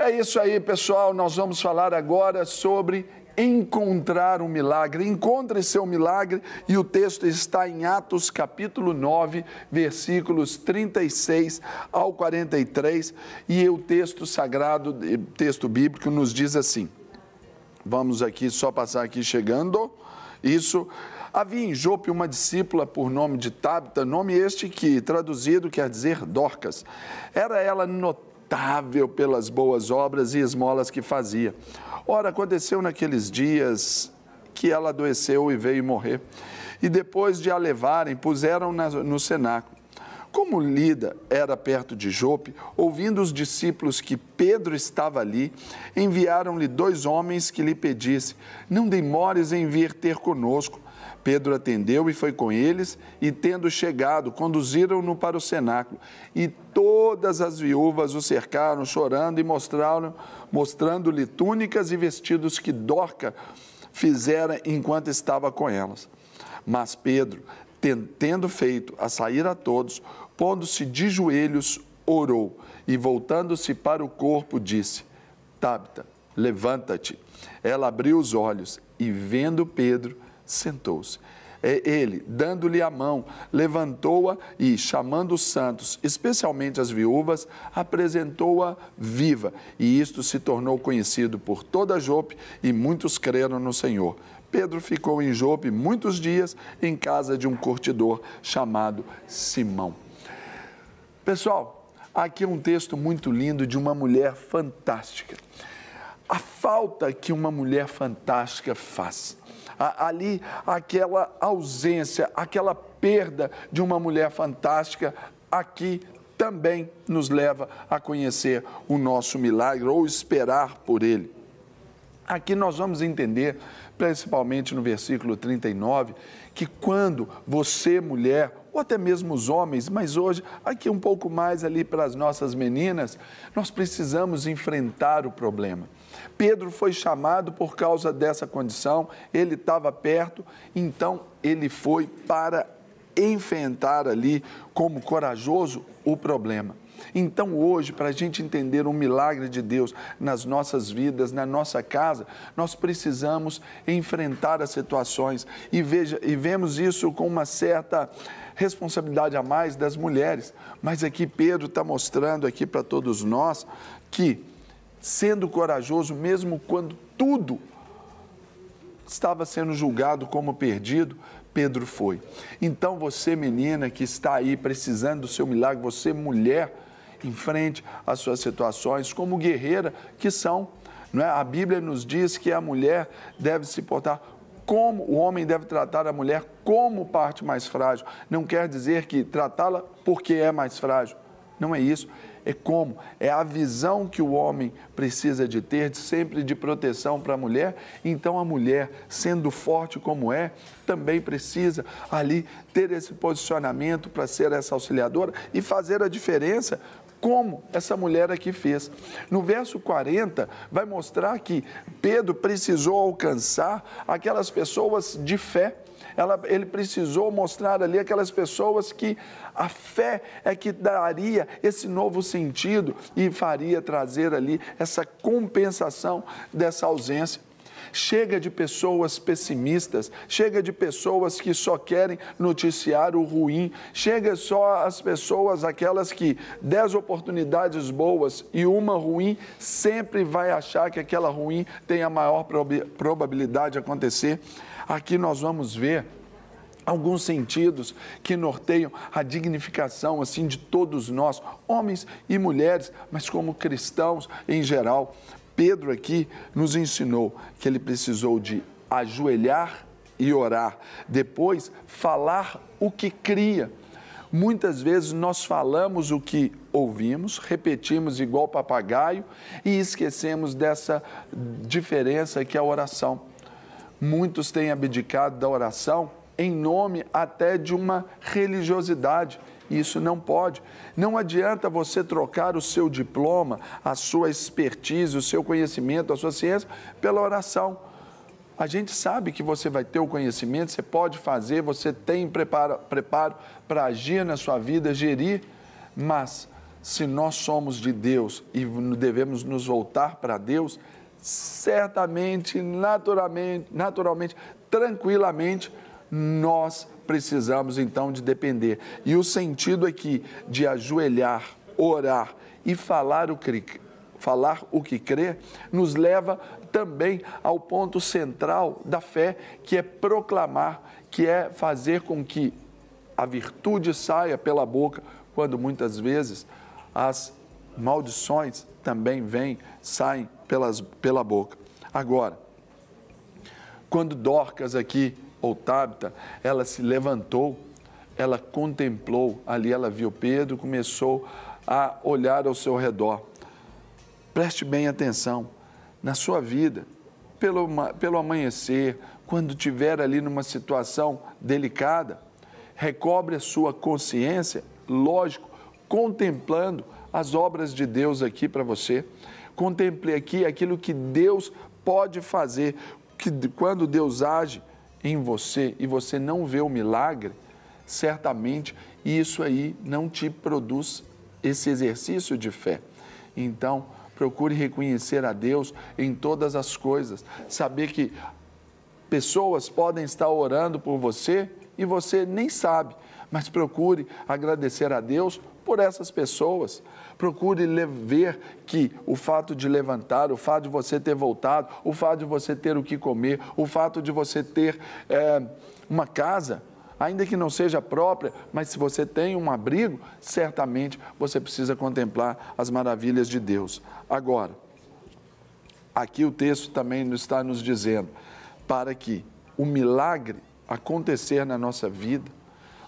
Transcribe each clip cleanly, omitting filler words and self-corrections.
É isso aí, pessoal. Nós vamos falar agora sobre encontrar um milagre. Encontre seu milagre e o texto está em Atos capítulo 9, versículos 36 ao 43 e o texto sagrado, texto bíblico nos diz assim. Vamos aqui, só passar aqui chegando. Isso. Havia em Jope uma discípula por nome de Tabita, nome este que traduzido quer dizer Dorcas. Era ela notável pelas boas obras e esmolas que fazia. Ora, aconteceu naqueles dias que ela adoeceu e veio morrer. E depois de a levarem, puseram-na no cenáculo. Como Lida era perto de Jope, ouvindo os discípulos que Pedro estava ali, enviaram-lhe 2 homens que lhe pedissem: não demores em vir ter conosco. Pedro atendeu e foi com eles, e tendo chegado, conduziram-no para o cenáculo. E todas as viúvas o cercaram, chorando, e mostrando-lhe túnicas e vestidos que Dorca fizera enquanto estava com elas. Mas Pedro, tendo feito a sair a todos, pondo-se de joelhos, orou, e voltando-se para o corpo, disse: Tabita, levanta-te. Ela abriu os olhos, e vendo Pedro, sentou-se. Ele, dando-lhe a mão, levantou-a e, chamando os santos, especialmente as viúvas, apresentou-a viva. E isto se tornou conhecido por toda Jope, e muitos creram no Senhor. Pedro ficou em Jope muitos dias, em casa de um curtidor chamado Simão. Pessoal, aqui é um texto muito lindo de uma mulher fantástica. A falta que uma mulher fantástica faz. Ali, aquela ausência, aquela perda de uma mulher fantástica, aqui também nos leva a conhecer o nosso milagre ou esperar por ele. Aqui nós vamos entender, principalmente no versículo 39, que quando você, mulher, ou até mesmo os homens, mas hoje, aqui um pouco mais ali para as nossas meninas, nós precisamos enfrentar o problema. Pedro foi chamado por causa dessa condição, ele estava perto, então ele foi para enfrentar ali, como corajoso, o problema. Então hoje, para a gente entender um milagre de Deus nas nossas vidas, na nossa casa, nós precisamos enfrentar as situações e vemos isso com uma certa responsabilidade a mais das mulheres. Mas aqui Pedro está mostrando aqui para todos nós que, sendo corajoso, mesmo quando tudo estava sendo julgado como perdido, Pedro foi. Então você, menina, que está aí precisando do seu milagre, você, mulher, enfrente as suas situações como guerreira que são, não é? A Bíblia nos diz que a mulher deve se portar como o homem deve tratar a mulher como parte mais frágil. Não quer dizer que tratá-la porque é mais frágil. Não é isso. É como? É a visão que o homem precisa de ter, sempre de proteção para a mulher. Então, a mulher, sendo forte como é, também precisa ali ter esse posicionamento para ser essa auxiliadora e fazer a diferença, como essa mulher aqui fez. No verso 40, vai mostrar que Pedro precisou alcançar aquelas pessoas de fé. Ele precisou mostrar ali aquelas pessoas que a fé é que daria esse novo sentido e faria trazer ali essa compensação dessa ausência. Chega de pessoas pessimistas, chega de pessoas que só querem noticiar o ruim, chega só as pessoas, aquelas que 10 oportunidades boas e uma ruim, sempre vai achar que aquela ruim tem a maior probabilidade de acontecer. Aqui nós vamos ver alguns sentidos que norteiam a dignificação assim de todos nós, homens e mulheres, mas como cristãos em geral. Pedro aqui nos ensinou que ele precisou de ajoelhar e orar, depois falar o que cria. Muitas vezes nós falamos o que ouvimos, repetimos igual papagaio e esquecemos dessa diferença que é a oração. Muitos têm abdicado da oração em nome até de uma religiosidade. Isso não pode. Não adianta você trocar o seu diploma, a sua expertise, o seu conhecimento, a sua ciência, pela oração. A gente sabe que você vai ter o conhecimento, você pode fazer, você tem preparo para agir na sua vida, gerir, mas se nós somos de Deus e devemos nos voltar para Deus, certamente, naturalmente, tranquilamente, nós precisamos então de depender. E o sentido aqui de ajoelhar, orar e falar o que crê, nos leva também ao ponto central da fé, que é proclamar, que é fazer com que a virtude saia pela boca, quando muitas vezes as maldições também saem pela boca. Agora, quando Dorcas aqui, ou Tábita, ela se levantou, ela contemplou, ali ela viu Pedro, começou a olhar ao seu redor. Preste bem atenção, na sua vida, pelo amanhecer, quando estiver ali numa situação delicada, recobre a sua consciência, lógico, contemplando as obras de Deus aqui para você. Contemple aqui aquilo que Deus pode fazer, que quando Deus age em você e você não vê o milagre, certamente isso aí não te produz esse exercício de fé. Então, procure reconhecer a Deus em todas as coisas, saber que pessoas podem estar orando por você e você nem sabe, mas procure agradecer a Deus por essas pessoas. Procure ver que o fato de levantar, o fato de você ter voltado, o fato de você ter o que comer, o fato de você ter uma casa, ainda que não seja própria, mas se você tem um abrigo, certamente você precisa contemplar as maravilhas de Deus. Agora, aqui o texto também está nos dizendo, para que o milagre acontecer na nossa vida,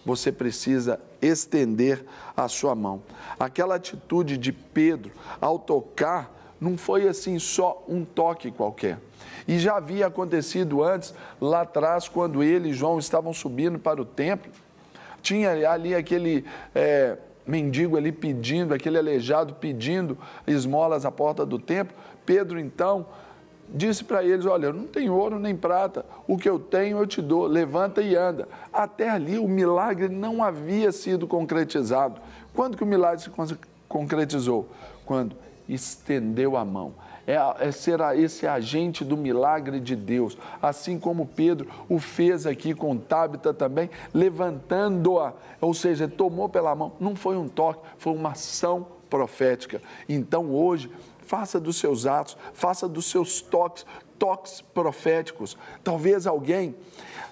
você precisa estender a sua mão. Aquela atitude de Pedro ao tocar não foi assim só um toque qualquer. E já havia acontecido antes, lá atrás, quando ele e João estavam subindo para o templo, tinha ali aquele mendigo ali pedindo, aquele aleijado pedindo esmolas à porta do templo. Pedro então disse para eles, olha, eu não tenho ouro nem prata, o que eu tenho eu te dou, levanta e anda. Até ali o milagre não havia sido concretizado. Quando que o milagre se concretizou? Quando estendeu a mão. Será esse agente do milagre de Deus, assim como Pedro o fez aqui com Tábita também, levantando-a, ou seja, tomou pela mão. Não foi um toque, foi uma ação profética. Então hoje, faça dos seus atos, faça dos seus toques proféticos. Talvez alguém,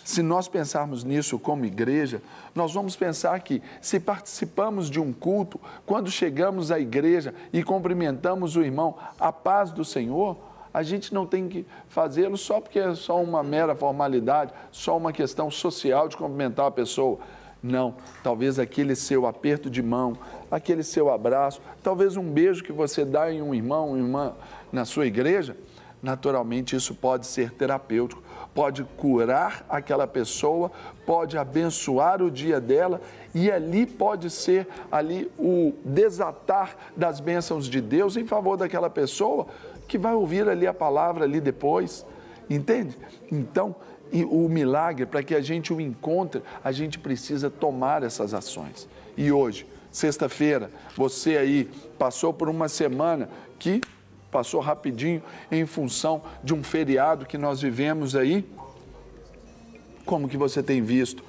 se nós pensarmos nisso como igreja, nós vamos pensar que se participamos de um culto, quando chegamos à igreja e cumprimentamos o irmão, a paz do Senhor, a gente não tem que fazê-lo só porque é só uma mera formalidade, só uma questão social de cumprimentar a pessoa. Não, talvez aquele seu aperto de mão, aquele seu abraço, talvez um beijo que você dá em um irmão, uma irmã na sua igreja, naturalmente isso pode ser terapêutico, pode curar aquela pessoa, pode abençoar o dia dela e ali pode ser ali o desatar das bênçãos de Deus em favor daquela pessoa que vai ouvir ali a palavra ali depois, entende? Então, e o milagre, para que a gente o encontre, a gente precisa tomar essas ações. E hoje, sexta-feira, você aí passou por uma semana que passou rapidinho em função de um feriado que nós vivemos aí. Como que você tem visto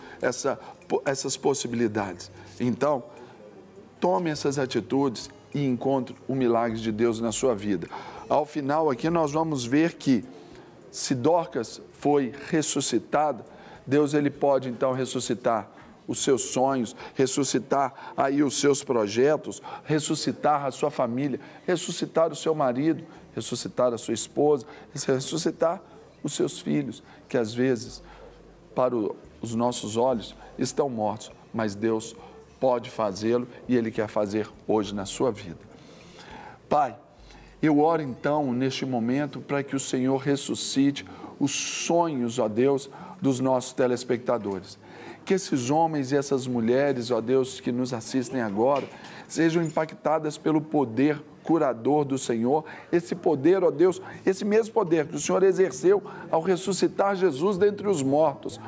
essas possibilidades? Então, tome essas atitudes e encontre o milagre de Deus na sua vida. Ao final aqui nós vamos ver que se Dorcas foi ressuscitada, Deus ele pode então ressuscitar os seus sonhos, ressuscitar aí os seus projetos, ressuscitar a sua família, ressuscitar o seu marido, ressuscitar a sua esposa, ressuscitar os seus filhos, que às vezes, para os nossos olhos, estão mortos, mas Deus pode fazê-lo e Ele quer fazer hoje na sua vida. Pai, eu oro então neste momento para que o Senhor ressuscite os sonhos, ó Deus, dos nossos telespectadores. Que esses homens e essas mulheres, ó Deus, que nos assistem agora, sejam impactadas pelo poder curador do Senhor, esse poder, ó Deus, esse mesmo poder que o Senhor exerceu ao ressuscitar Jesus dentre os mortos,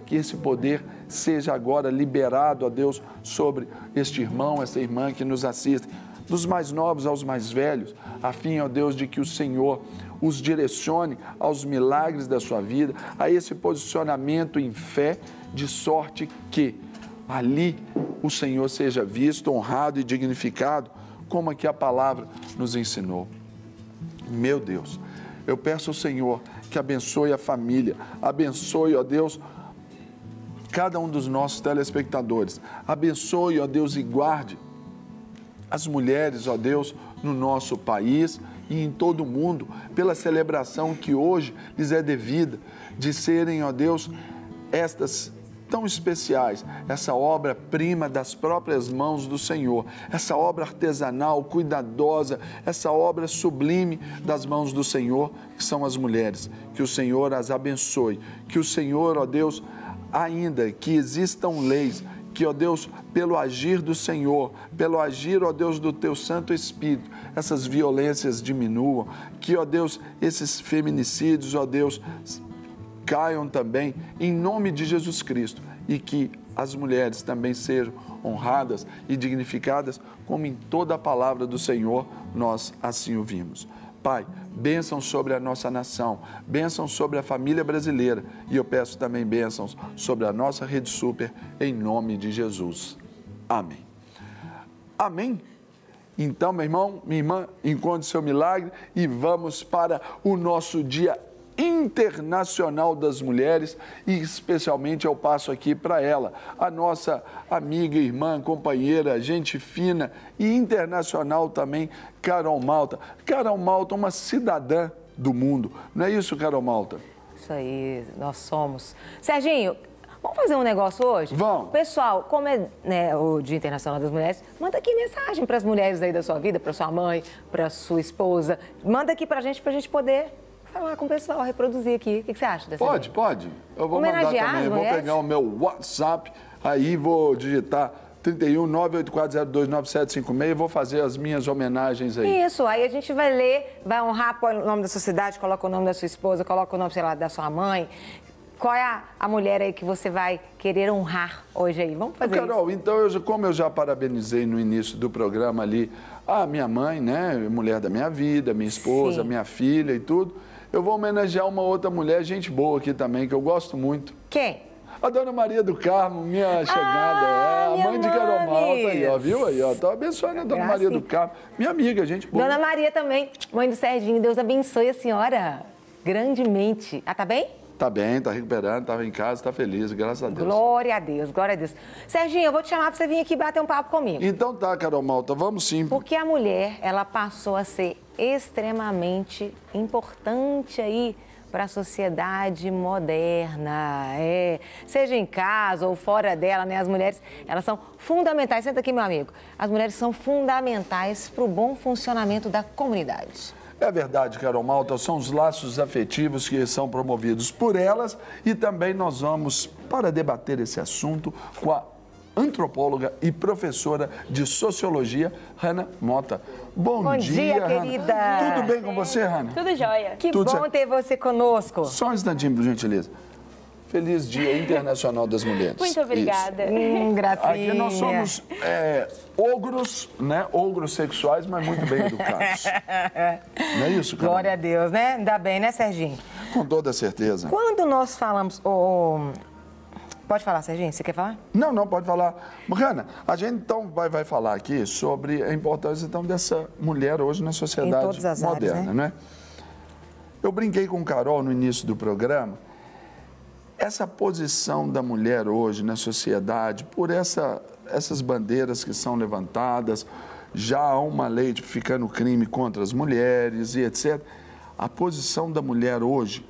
que esse poder seja agora liberado, ó Deus, sobre este irmão, essa irmã que nos assiste, dos mais novos aos mais velhos, a fim, ó Deus, de que o Senhor os direcione aos milagres da sua vida, a esse posicionamento em fé, de sorte que ali o Senhor seja visto, honrado e dignificado, como aqui a palavra nos ensinou. Meu Deus, eu peço ao Senhor que abençoe a família, abençoe, ó Deus, cada um dos nossos telespectadores, abençoe, ó Deus, e guarde as mulheres, ó Deus, no nosso país e em todo o mundo, pela celebração que hoje lhes é devida, de serem, ó Deus, estas tão especiais, essa obra-prima das próprias mãos do Senhor, essa obra artesanal, cuidadosa, essa obra sublime das mãos do Senhor, que são as mulheres. Que o Senhor as abençoe, que o Senhor, ó Deus, ainda que existam leis, que, ó Deus, pelo agir do Senhor, pelo agir, ó Deus, do Teu Santo Espírito, essas violências diminuam, que, ó Deus, esses feminicídios, ó Deus, caiam também em nome de Jesus Cristo e que as mulheres também sejam honradas e dignificadas, como em toda a palavra do Senhor nós assim o vimos. Pai, bênção sobre a nossa nação, bênção sobre a família brasileira e eu peço também bênçãos sobre a nossa Rede Super, em nome de Jesus. Amém. Amém? Então, meu irmão, minha irmã, encontre seu milagre e vamos para o nosso dia Internacional das Mulheres e especialmente eu passo aqui para ela, a nossa amiga, irmã, companheira, gente fina e internacional também, Carol Malta. Carol Malta, uma cidadã do mundo, não é isso, Carol Malta? Isso aí, nós somos. Serginho, vamos fazer um negócio hoje? Vamos. Pessoal, como é, né, o Dia Internacional das Mulheres, manda aqui mensagem para as mulheres aí da sua vida, para sua mãe, para sua esposa, manda aqui para a gente poder falar com o pessoal, reproduzir aqui. O que você acha dessa Pode, ideia? pode. Eu vou mandar também. Eu vou pegar o meu WhatsApp, aí vou digitar 31 98402 9756 e vou fazer as minhas homenagens aí. Isso, aí a gente vai ler, vai honrar, põe o nome da sua cidade, coloca o nome da sua esposa, coloca o nome, sei lá, da sua mãe. Qual é a mulher aí que você vai querer honrar hoje aí? Vamos fazer isso. Carol, então, como eu já parabenizei no início do programa ali, a minha mãe, né, mulher da minha vida, minha esposa, Sim. minha filha e tudo, eu vou homenagear uma outra mulher, gente boa aqui também, que eu gosto muito. Quem? A Dona Maria do Carmo, minha chegada, a mãe de Carol Malta aí, ó, viu aí, ó, tô abençoando a Dona Maria do Carmo, minha amiga, gente boa. Dona Maria também, mãe do Serginho, Deus abençoe a senhora grandemente. Ah, tá bem? Tá bem, tá recuperando, tava em casa, tá feliz, graças a Deus. Glória a Deus, glória a Deus. Serginho, eu vou te chamar pra você vir aqui bater um papo comigo. Então tá, Carol Malta, vamos sim. Porque a mulher, ela passou a ser extremamente importante aí para a sociedade moderna, seja em casa ou fora dela, né? As mulheres, elas são fundamentais. Senta aqui, meu amigo. As mulheres são fundamentais para o bom funcionamento da comunidade. É verdade, Carol Malta, são os laços afetivos que são promovidos por elas e também nós vamos, para debater esse assunto, com a antropóloga e professora de sociologia, Hanna Mota. Bom dia, querida. Hanna. Tudo bem com você, Hanna? Tudo jóia. Que Tudo bom certo. ter você conosco. Só um instantinho, por gentileza. Feliz Dia Internacional das Mulheres. Muito obrigada. Gracinha. Aqui nós somos ogros, né? Ogros sexuais, mas muito bem educados. Não é isso, Carol? Glória a Deus, né? Ainda bem, né, Serginho? Com toda certeza. Quando nós falamos... Pode falar, Serginho? Você quer falar? Não, pode falar. Hanna, a gente então vai falar aqui sobre a importância então, dessa mulher hoje na sociedade Em todas as moderna, áreas, né? Eu brinquei com Carol no início do programa. Essa posição da mulher hoje na sociedade, por essas bandeiras que são levantadas, já há uma lei tipificando crime contra as mulheres e etc. A posição da mulher hoje,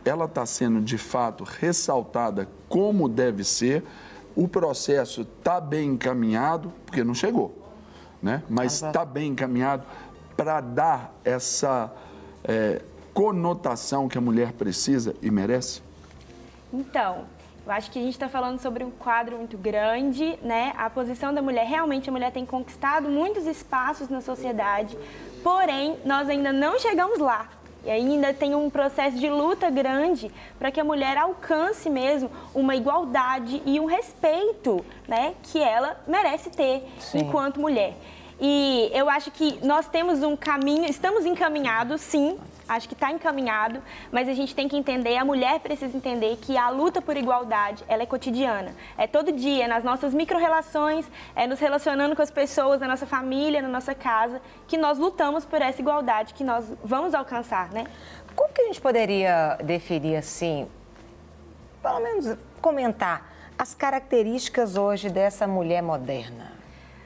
ela está sendo de fato ressaltada como deve ser. O processo está bem encaminhado, porque não chegou, né? Mas está bem encaminhado para dar essa conotação que a mulher precisa e merece? Então, eu acho que a gente está falando sobre um quadro muito grande, né? A posição da mulher, realmente a mulher tem conquistado muitos espaços na sociedade, porém, nós ainda não chegamos lá. E ainda tem um processo de luta grande para que a mulher alcance mesmo uma igualdade e um respeito, né, que ela merece ter enquanto mulher. E eu acho que nós temos um caminho, estamos encaminhados, sim, acho que está encaminhado, mas a gente tem que entender, a mulher precisa entender que a luta por igualdade, ela é cotidiana. É todo dia, nas nossas micro-relações, é nos relacionando com as pessoas, na nossa família, na nossa casa, que nós lutamos por essa igualdade que nós vamos alcançar, né? Como que a gente poderia definir assim, pelo menos comentar, as características hoje dessa mulher moderna?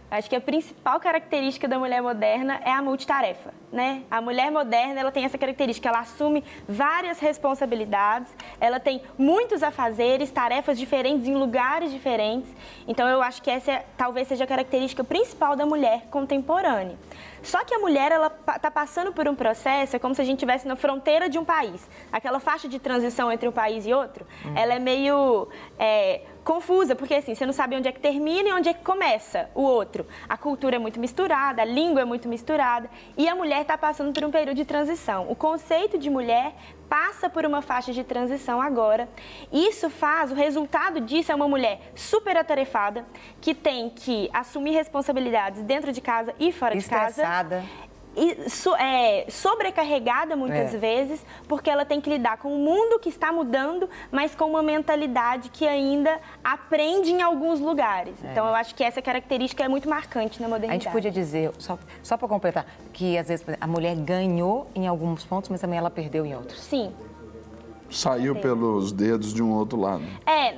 Acho que a principal característica da mulher moderna é a multitarefa, né? A mulher moderna, ela tem essa característica, ela assume várias responsabilidades, ela tem muitos afazeres, tarefas diferentes em lugares diferentes. Então, eu acho que essa talvez seja a característica principal da mulher contemporânea. Só que a mulher, ela está passando por um processo, é como se a gente estivesse na fronteira de um país. Aquela faixa de transição entre um país e outro, ela é meio confusa, porque assim, você não sabe onde é que termina e onde é que começa o outro. A cultura é muito misturada, a língua é muito misturada e a mulher está passando por um período de transição. O conceito de mulher passa por uma faixa de transição agora. Isso faz, o resultado disso é uma mulher super atarefada, que tem que assumir responsabilidades dentro de casa e fora de casa. Estressada. E sobrecarregada muitas vezes, porque ela tem que lidar com um mundo que está mudando, mas com uma mentalidade que ainda aprende em alguns lugares. Então, eu acho que essa característica é muito marcante na modernidade. A gente podia dizer, só para completar, que às vezes a mulher ganhou em alguns pontos, mas também ela perdeu em outros. Sim. Saiu pelos dedos de um outro lado.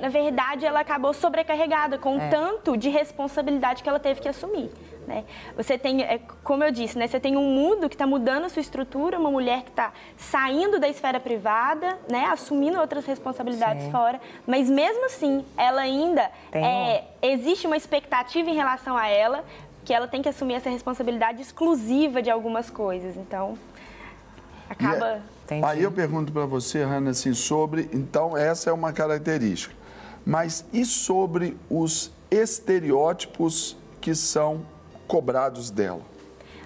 Na verdade, ela acabou sobrecarregada com o tanto de responsabilidade que ela teve que assumir. Né? Você tem, como eu disse, né? Você tem um mundo que está mudando a sua estrutura, uma mulher que está saindo da esfera privada, né? Assumindo outras responsabilidades fora, mas mesmo assim, ela ainda existe uma expectativa em relação a ela, que ela tem que assumir essa responsabilidade exclusiva de algumas coisas. Então, acaba... Aí eu pergunto para você, Hannah, assim, então essa é uma característica, mas e sobre os estereótipos que são cobrados dela?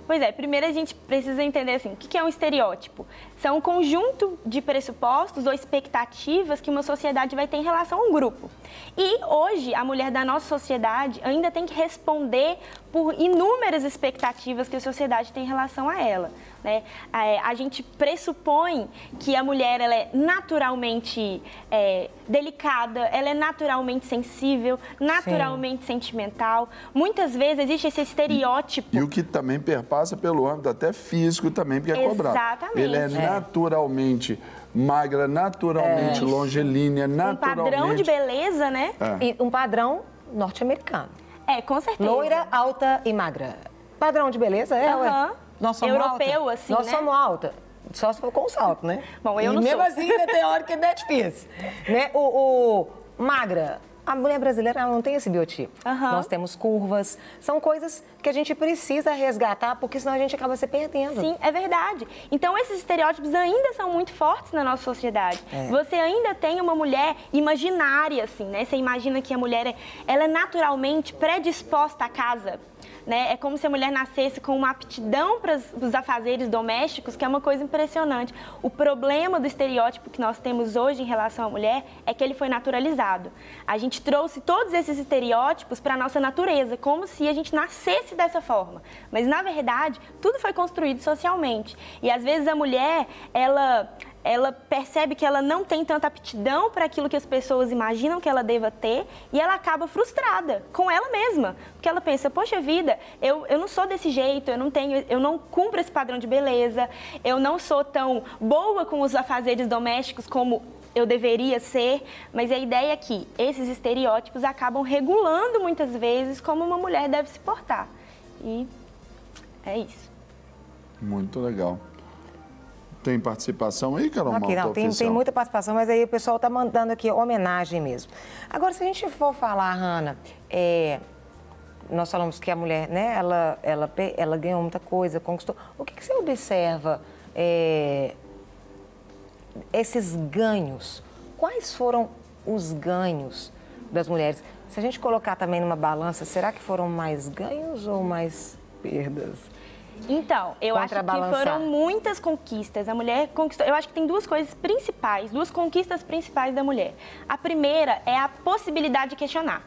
Pois é, primeiro a gente precisa entender assim, o que é um estereótipo? São um conjunto de pressupostos ou expectativas que uma sociedade vai ter em relação a um grupo. E hoje, a mulher da nossa sociedade ainda tem que responder por inúmeras expectativas que a sociedade tem em relação a ela. Né? A gente pressupõe que a mulher ela é naturalmente delicada, ela é naturalmente sensível, naturalmente sentimental. Muitas vezes existe esse estereótipo. E o que também perpassa pelo âmbito até físico também, porque é cobrado. Exatamente. Ele é naturalmente magra, naturalmente longilínea, naturalmente... Um padrão de beleza, né? E um padrão norte-americano. Com certeza. Loira, alta e magra. Padrão de beleza, ué. Nós somos europeu, alta. assim, Nós né? somos alta. Só se for com salto, né? Bom, eu e não mesmo sou. assim, ainda tem hora que ainda é difícil. Né? Magra. A mulher brasileira ela não tem esse biotipo. Nós temos curvas. São coisas que a gente precisa resgatar, porque senão a gente acaba se perdendo. Sim, é verdade. Então, esses estereótipos ainda são muito fortes na nossa sociedade. Você ainda tem uma mulher imaginária, assim, né? Você imagina que a mulher ela é naturalmente predisposta à casa. Né? É como se a mulher nascesse com uma aptidão para os afazeres domésticos, que é uma coisa impressionante. O problema do estereótipo que nós temos hoje em relação à mulher é que ele foi naturalizado. A gente trouxe todos esses estereótipos para a nossa natureza, como se a gente nascesse dessa forma. Mas, na verdade, tudo foi construído socialmente. E, às vezes, a mulher, ela percebe que ela não tem tanta aptidão para aquilo que as pessoas imaginam que ela deva ter e ela acaba frustrada com ela mesma. Porque ela pensa, poxa vida, eu não sou desse jeito, eu não cumpro esse padrão de beleza, eu não sou tão boa com os afazeres domésticos como eu deveria ser. Mas a ideia é que esses estereótipos acabam regulando muitas vezes como uma mulher deve se portar. E é isso. Muito legal. Tem participação aí, Carol? Aqui, não, tem muita participação, mas aí o pessoal está mandando aqui homenagem mesmo. Agora, se a gente for falar, Hannah, nós falamos que a mulher, né, ela ganhou muita coisa, conquistou. O que você observa esses ganhos? Quais foram os ganhos das mulheres? Se a gente colocar também numa balança, será que foram mais ganhos ou mais perdas? Então, eu acho que foram muitas conquistas. A mulher conquistou. Eu acho que tem duas coisas principais, duas conquistas principais da mulher. A primeira é a possibilidade de questionar.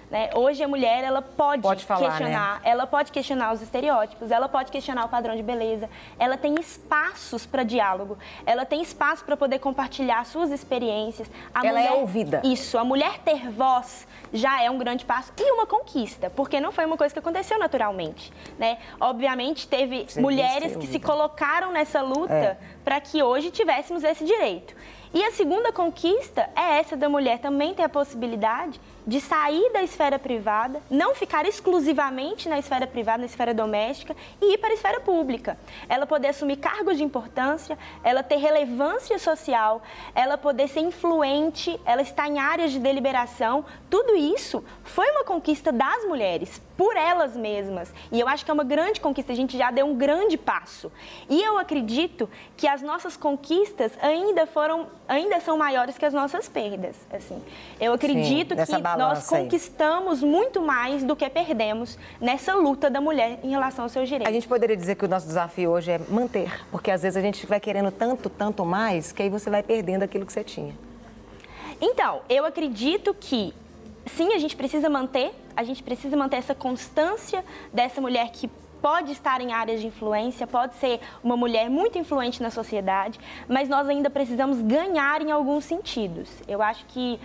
né? Hoje a mulher, ela pode falar, questionar, né? ela pode questionar os estereótipos, ela pode questionar o padrão de beleza, ela tem espaços para diálogo, ela tem espaço para poder compartilhar suas experiências. Ela é ouvida. Isso, a mulher ter voz já é um grande passo e uma conquista, porque não foi uma coisa que aconteceu naturalmente, né? Obviamente, teve mulheres que se colocaram nessa luta para que hoje tivéssemos esse direito. E a segunda conquista é essa da mulher também ter a possibilidade de sair da esfera privada, não ficar exclusivamente na esfera privada, na esfera doméstica e ir para a esfera pública. Ela poder assumir cargos de importância, ela ter relevância social, ela poder ser influente, ela estar em áreas de deliberação. Tudo isso foi uma conquista das mulheres, por elas mesmas. E eu acho que é uma grande conquista, a gente já deu um grande passo. E eu acredito que as nossas conquistas ainda são maiores que as nossas perdas. Assim. Eu acredito que nós conquistamos muito mais do que perdemos nessa luta da mulher em relação aos seus direitos. A gente poderia dizer que o nosso desafio hoje é manter, porque às vezes a gente vai querendo tanto mais, que aí você vai perdendo aquilo que você tinha. Então, eu acredito que sim, a gente precisa manter essa constância dessa mulher que pode estar em áreas de influência, pode ser uma mulher muito influente na sociedade, mas nós ainda precisamos ganhar em alguns sentidos. Eu acho que,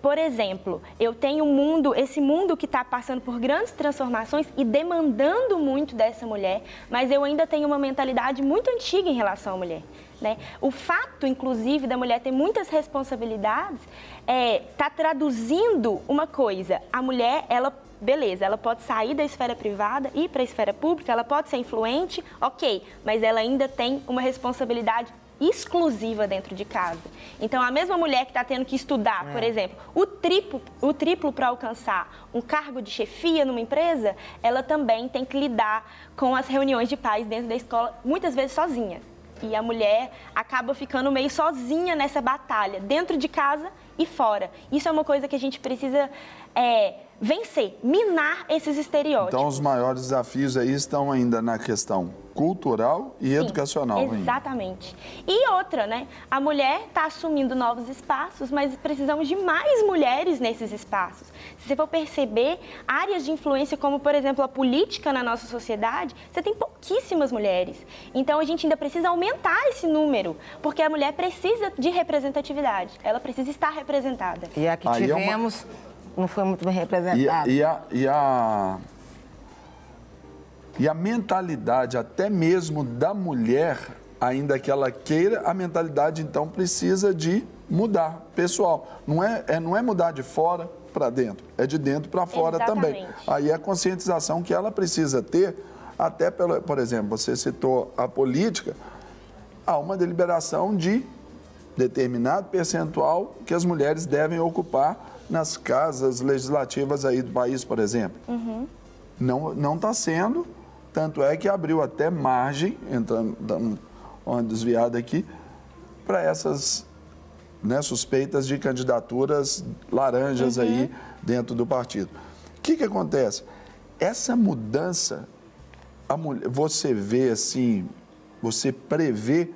por exemplo, eu tenho esse mundo que está passando por grandes transformações e demandando muito dessa mulher, mas eu ainda tenho uma mentalidade muito antiga em relação à mulher. Né? O fato, inclusive, da mulher ter muitas responsabilidades está traduzindo uma coisa. A mulher, beleza, ela pode sair da esfera privada e ir para a esfera pública, ela pode ser influente, ok, mas ela ainda tem uma responsabilidade exclusiva dentro de casa. Então, a mesma mulher que está tendo que estudar, por exemplo, o triplo para alcançar um cargo de chefia numa empresa, ela também tem que lidar com as reuniões de pais dentro da escola, muitas vezes sozinha. E a mulher acaba ficando meio sozinha nessa batalha, dentro de casa e fora. Isso é uma coisa que a gente precisa vencer, minar esses estereótipos. Então, os maiores desafios aí estão ainda na questão cultural e educacional. Exatamente. E outra, né? A mulher está assumindo novos espaços, mas precisamos de mais mulheres nesses espaços. Se você for perceber, áreas de influência como, por exemplo, a política na nossa sociedade, você tem pouquíssimas mulheres. Então, a gente ainda precisa aumentar esse número, porque a mulher precisa de representatividade. Ela precisa estar representada. E a que tivemos não foi muito bem representada. E a mentalidade, até mesmo da mulher, ainda que ela queira, a mentalidade, então, precisa de mudar, pessoal. Não é mudar de fora para dentro, é de dentro para fora também. Aí é a conscientização que ela precisa ter, até, por exemplo, você citou a política, há uma deliberação de determinado percentual que as mulheres devem ocupar nas casas legislativas aí do país, por exemplo. Não está sendo, tanto é que abriu até margem, dando uma desviada aqui, para essas suspeitas de candidaturas laranjas aí dentro do partido. O que acontece? Essa mudança, você vê assim, você prevê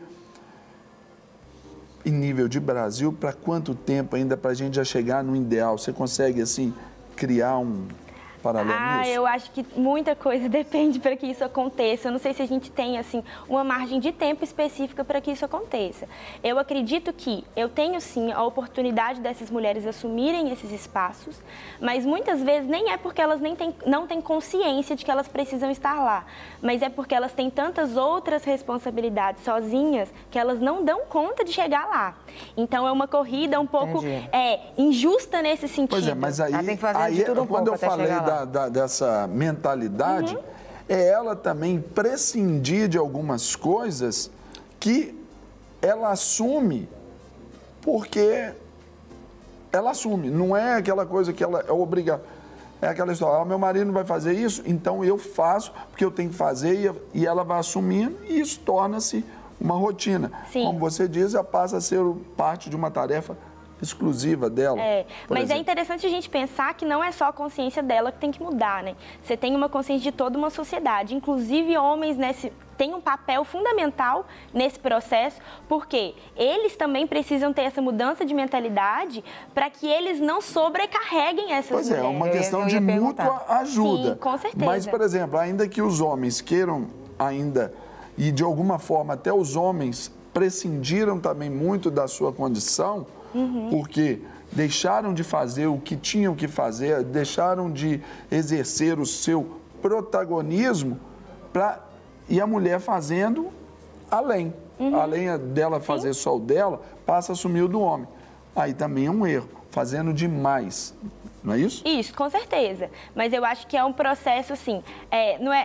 em nível de Brasil, para quanto tempo ainda para a gente já chegar no ideal? Você consegue, assim, criar um paralelo nisso? Eu acho que muita coisa depende para que isso aconteça. Eu não sei se a gente tem, assim, uma margem de tempo específica para que isso aconteça. Eu acredito que eu tenho, sim, a oportunidade dessas mulheres assumirem esses espaços, mas muitas vezes nem é porque elas não têm consciência de que elas precisam estar lá, mas é porque elas têm tantas outras responsabilidades sozinhas que elas não dão conta de chegar lá. Então, é uma corrida um pouco injusta nesse sentido. Pois é, mas aí tem que fazer de tudo quando eu falei dessa mentalidade, é ela também prescindir de algumas coisas que ela assume porque ela assume. Não é aquela coisa que ela é obrigada. É aquela história, meu marido não vai fazer isso, então eu faço porque eu tenho que fazer e ela vai assumindo e isso torna-se uma rotina. Sim. Como você diz, ela passa a ser parte de uma tarefa exclusiva dela. Mas exemplo. é interessante a gente pensar que não é só a consciência dela que tem que mudar, né? Você tem uma consciência de toda uma sociedade, inclusive homens têm um papel fundamental nesse processo, porque eles também precisam ter essa mudança de mentalidade para que eles não sobrecarreguem essas mulheres. Pois é, uma questão de mútua ajuda. Sim, com certeza. Mas, por exemplo, ainda que os homens queiram e de alguma forma até os homens prescindiram também muito da sua condição, porque deixaram de fazer o que tinham que fazer, deixaram de exercer o seu protagonismo e a mulher fazendo além. Além dela fazer só o dela, passa a assumir o do homem. Aí também é um erro, fazendo demais. Não é isso? Isso, com certeza. Mas eu acho que é um processo, assim,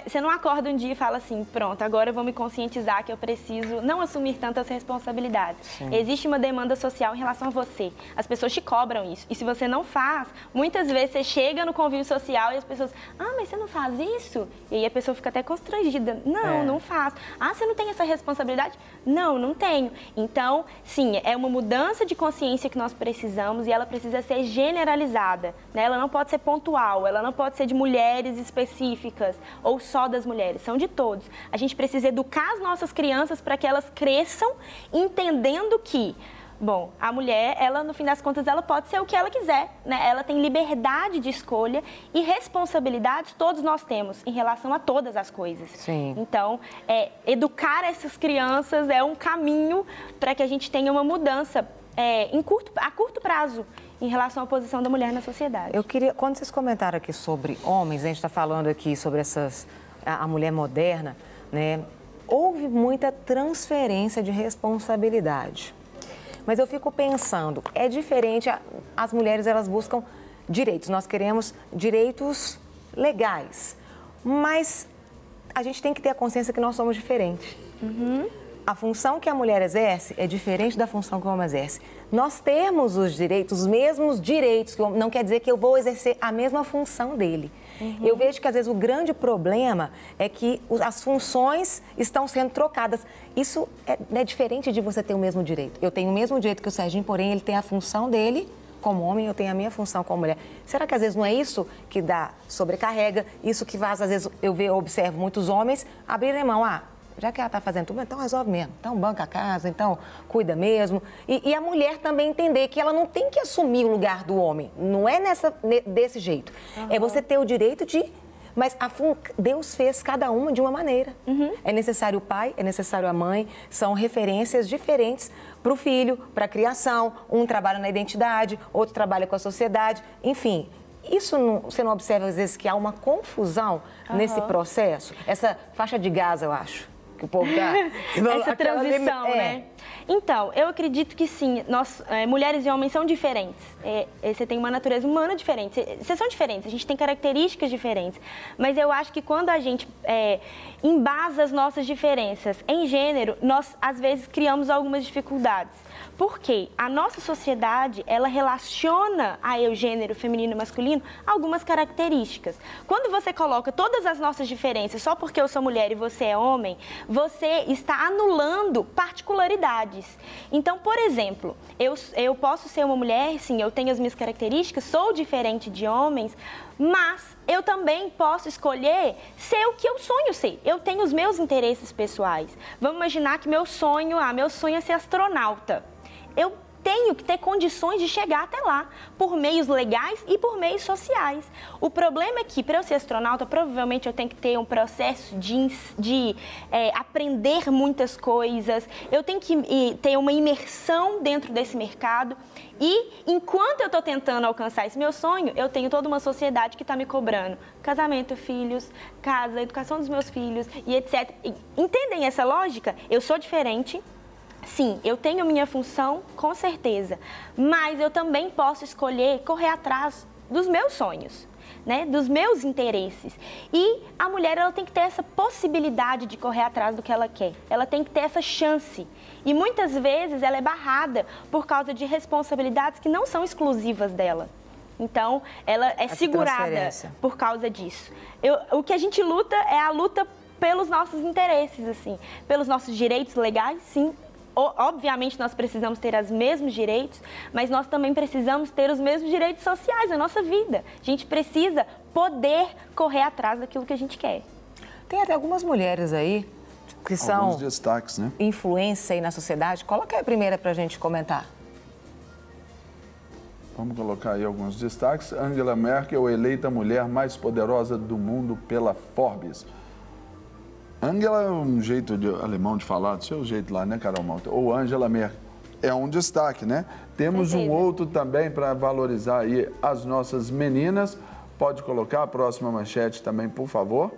você não acorda um dia e fala assim, pronto, agora eu vou me conscientizar que eu preciso não assumir tantas responsabilidades. Sim. Existe uma demanda social em relação a você. As pessoas te cobram isso. E se você não faz, muitas vezes você chega no convívio social e as pessoas, mas você não faz isso? E aí a pessoa fica até constrangida. Não faço. Você não tem essa responsabilidade? Não tenho. Então, sim, é uma mudança de consciência que nós precisamos e ela precisa ser generalizada. Ela não pode ser pontual, ela não pode ser de mulheres específicas ou só das mulheres, são de todos. A gente precisa educar as nossas crianças para que elas cresçam entendendo que, bom, a mulher, ela no fim das contas, ela pode ser o que ela quiser, né? Ela tem liberdade de escolha e responsabilidades todos nós temos em relação a todas as coisas. Sim. Então, educar essas crianças é um caminho para que a gente tenha uma mudança a curto prazo em relação à posição da mulher na sociedade. Eu queria, quando vocês comentaram aqui sobre homens, a gente está falando aqui sobre a mulher moderna, né? Houve muita transferência de responsabilidade. Mas eu fico pensando, é diferente, as mulheres elas buscam direitos, nós queremos direitos legais, mas a gente tem que ter a consciência que nós somos diferentes. A função que a mulher exerce é diferente da função que o homem exerce. Nós temos os direitos, os mesmos direitos, que não quer dizer que eu vou exercer a mesma função dele. Eu vejo que, às vezes, o grande problema é que as funções estão sendo trocadas. Isso é diferente de você ter o mesmo direito. Eu tenho o mesmo direito que o Serginho, porém, ele tem a função dele como homem, eu tenho a minha função como mulher. Será que, às vezes, não é isso que dá sobrecarrega? Isso que faz, às vezes, eu observo muitos homens abrirem mão. Já que ela está fazendo tudo, então resolve mesmo. Então banca a casa, então cuida mesmo. E a mulher também entender que ela não tem que assumir o lugar do homem. Não é desse jeito. É você ter o direito de... Mas Deus fez cada uma de uma maneira. É necessário o pai, é necessário a mãe. São referências diferentes para o filho, para a criação. Um trabalha na identidade, outro trabalha com a sociedade. Enfim... você não observa, às vezes, que há uma confusão nesse processo? Essa faixa de Gaza, eu acho, que o povo dá. Essa transição, né? Então, eu acredito que sim, nós, mulheres e homens são diferentes. Você tem uma natureza humana diferente. Vocês são diferentes, a gente tem características diferentes. Mas eu acho que quando a gente embasa as nossas diferenças em gênero, nós, às vezes, criamos algumas dificuldades. Porque a nossa sociedade, ela relaciona ao gênero feminino e masculino algumas características. Quando você coloca todas as nossas diferenças só porque eu sou mulher e você é homem, você está anulando particularidades. Então, por exemplo, eu posso ser uma mulher, sim, eu tenho as minhas características, sou diferente de homens, mas eu também posso escolher ser o que eu sonho ser. Eu tenho os meus interesses pessoais. Vamos imaginar que meu sonho é ser astronauta. Eu tenho que ter condições de chegar até lá, por meios legais e por meios sociais. O problema é que, para eu ser astronauta, provavelmente eu tenho que ter um processo de aprender muitas coisas, eu tenho que ter uma imersão dentro desse mercado. E, enquanto eu estou tentando alcançar esse meu sonho, eu tenho toda uma sociedade que está me cobrando casamento, filhos, casa, educação dos meus filhos e etc. Entendem essa lógica? Eu sou diferente. Sim, eu tenho minha função, com certeza, mas eu também posso escolher correr atrás dos meus sonhos, né? Dos meus interesses. E a mulher, ela tem que ter essa possibilidade de correr atrás do que ela quer. Ela tem que ter essa chance. E muitas vezes ela é barrada por causa de responsabilidades que não são exclusivas dela. Então, ela é segurada por causa disso. O que a gente luta é a luta pelos nossos interesses, assim, pelos nossos direitos legais, sim, obviamente nós precisamos ter os mesmos direitos, mas nós também precisamos ter os mesmos direitos sociais na nossa vida. A gente precisa poder correr atrás daquilo que a gente quer. Tem até algumas mulheres aí que são alguns destaques, né? Influência aí na sociedade. Coloca aí a primeira para a gente comentar. Vamos colocar aí alguns destaques. Angela Merkel, eleita a mulher mais poderosa do mundo pela Forbes. Angela é um jeito alemão de falar, do seu jeito lá, né, Carol Malta? Ou Angela Merkel. É um destaque, né? Temos um outro também para valorizar aí as nossas meninas. Pode colocar a próxima manchete também, por favor.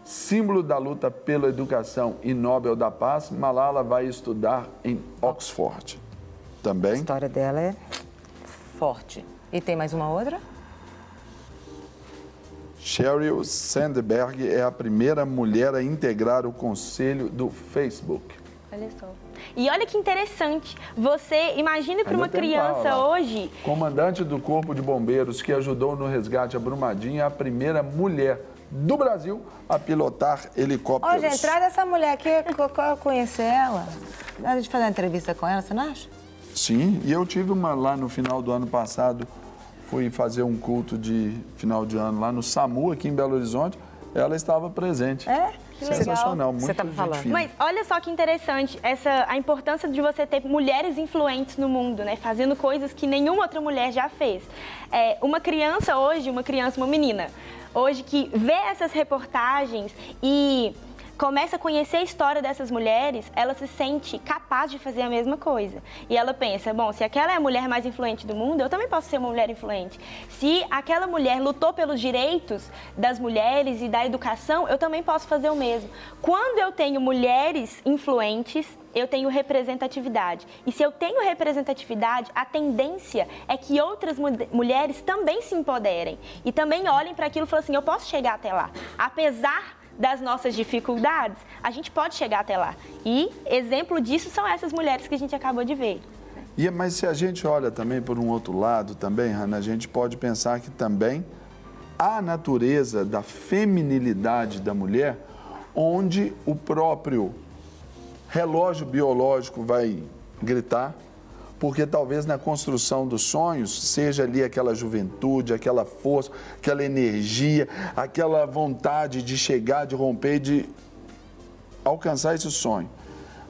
Símbolo da luta pela educação e Nobel da Paz, Malala vai estudar em Oxford. Também. A história dela é forte. E tem mais uma outra? Sheryl Sandberg é a primeira mulher a integrar o conselho do Facebook. Olha só. E olha que interessante, você imagine para uma criança hoje... Comandante do Corpo de Bombeiros que ajudou no resgate a Brumadinho é a primeira mulher do Brasil a pilotar helicópteros. Ó, gente, traz essa mulher aqui, eu conhecer ela. A gente fazer uma entrevista com ela, você não acha? Sim, e eu tive uma lá no final do ano passado, fui fazer um culto de final de ano lá no SAMU, aqui em Belo Horizonte, ela estava presente. É? Que legal. Sensacional, muito você tá falando. fina. Mas olha só que interessante, a importância de você ter mulheres influentes no mundo, né? Fazendo coisas que nenhuma outra mulher já fez. Uma criança hoje, uma menina, hoje que vê essas reportagens e começa a conhecer a história dessas mulheres, ela se sente capaz de fazer a mesma coisa. E ela pensa, bom, se aquela é a mulher mais influente do mundo, eu também posso ser uma mulher influente. Se aquela mulher lutou pelos direitos das mulheres e da educação, eu também posso fazer o mesmo. Quando eu tenho mulheres influentes, eu tenho representatividade. E se eu tenho representatividade, a tendência é que outras mulheres também se empoderem. E também olhem para aquilo e falem assim, eu posso chegar até lá. Apesar das nossas dificuldades, a gente pode chegar até lá. E exemplo disso são essas mulheres que a gente acabou de ver. Mas se a gente olha também por um outro lado também, Hannah, a gente pode pensar que também a natureza da feminilidade da mulher, onde o próprio relógio biológico vai gritar, porque talvez na construção dos sonhos seja ali aquela juventude, aquela força, aquela energia, aquela vontade de chegar, de romper, de alcançar esse sonho.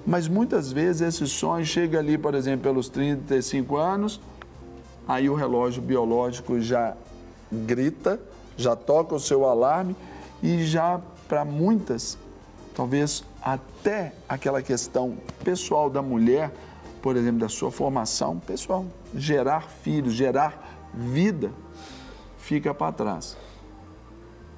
Mas muitas vezes esse sonho chega ali, por exemplo, pelos 35 anos, aí o relógio biológico já grita, já toca o seu alarme e já para muitas, talvez até aquela questão pessoal da mulher, por exemplo, da sua formação pessoal, gerar filhos, gerar vida, fica para trás.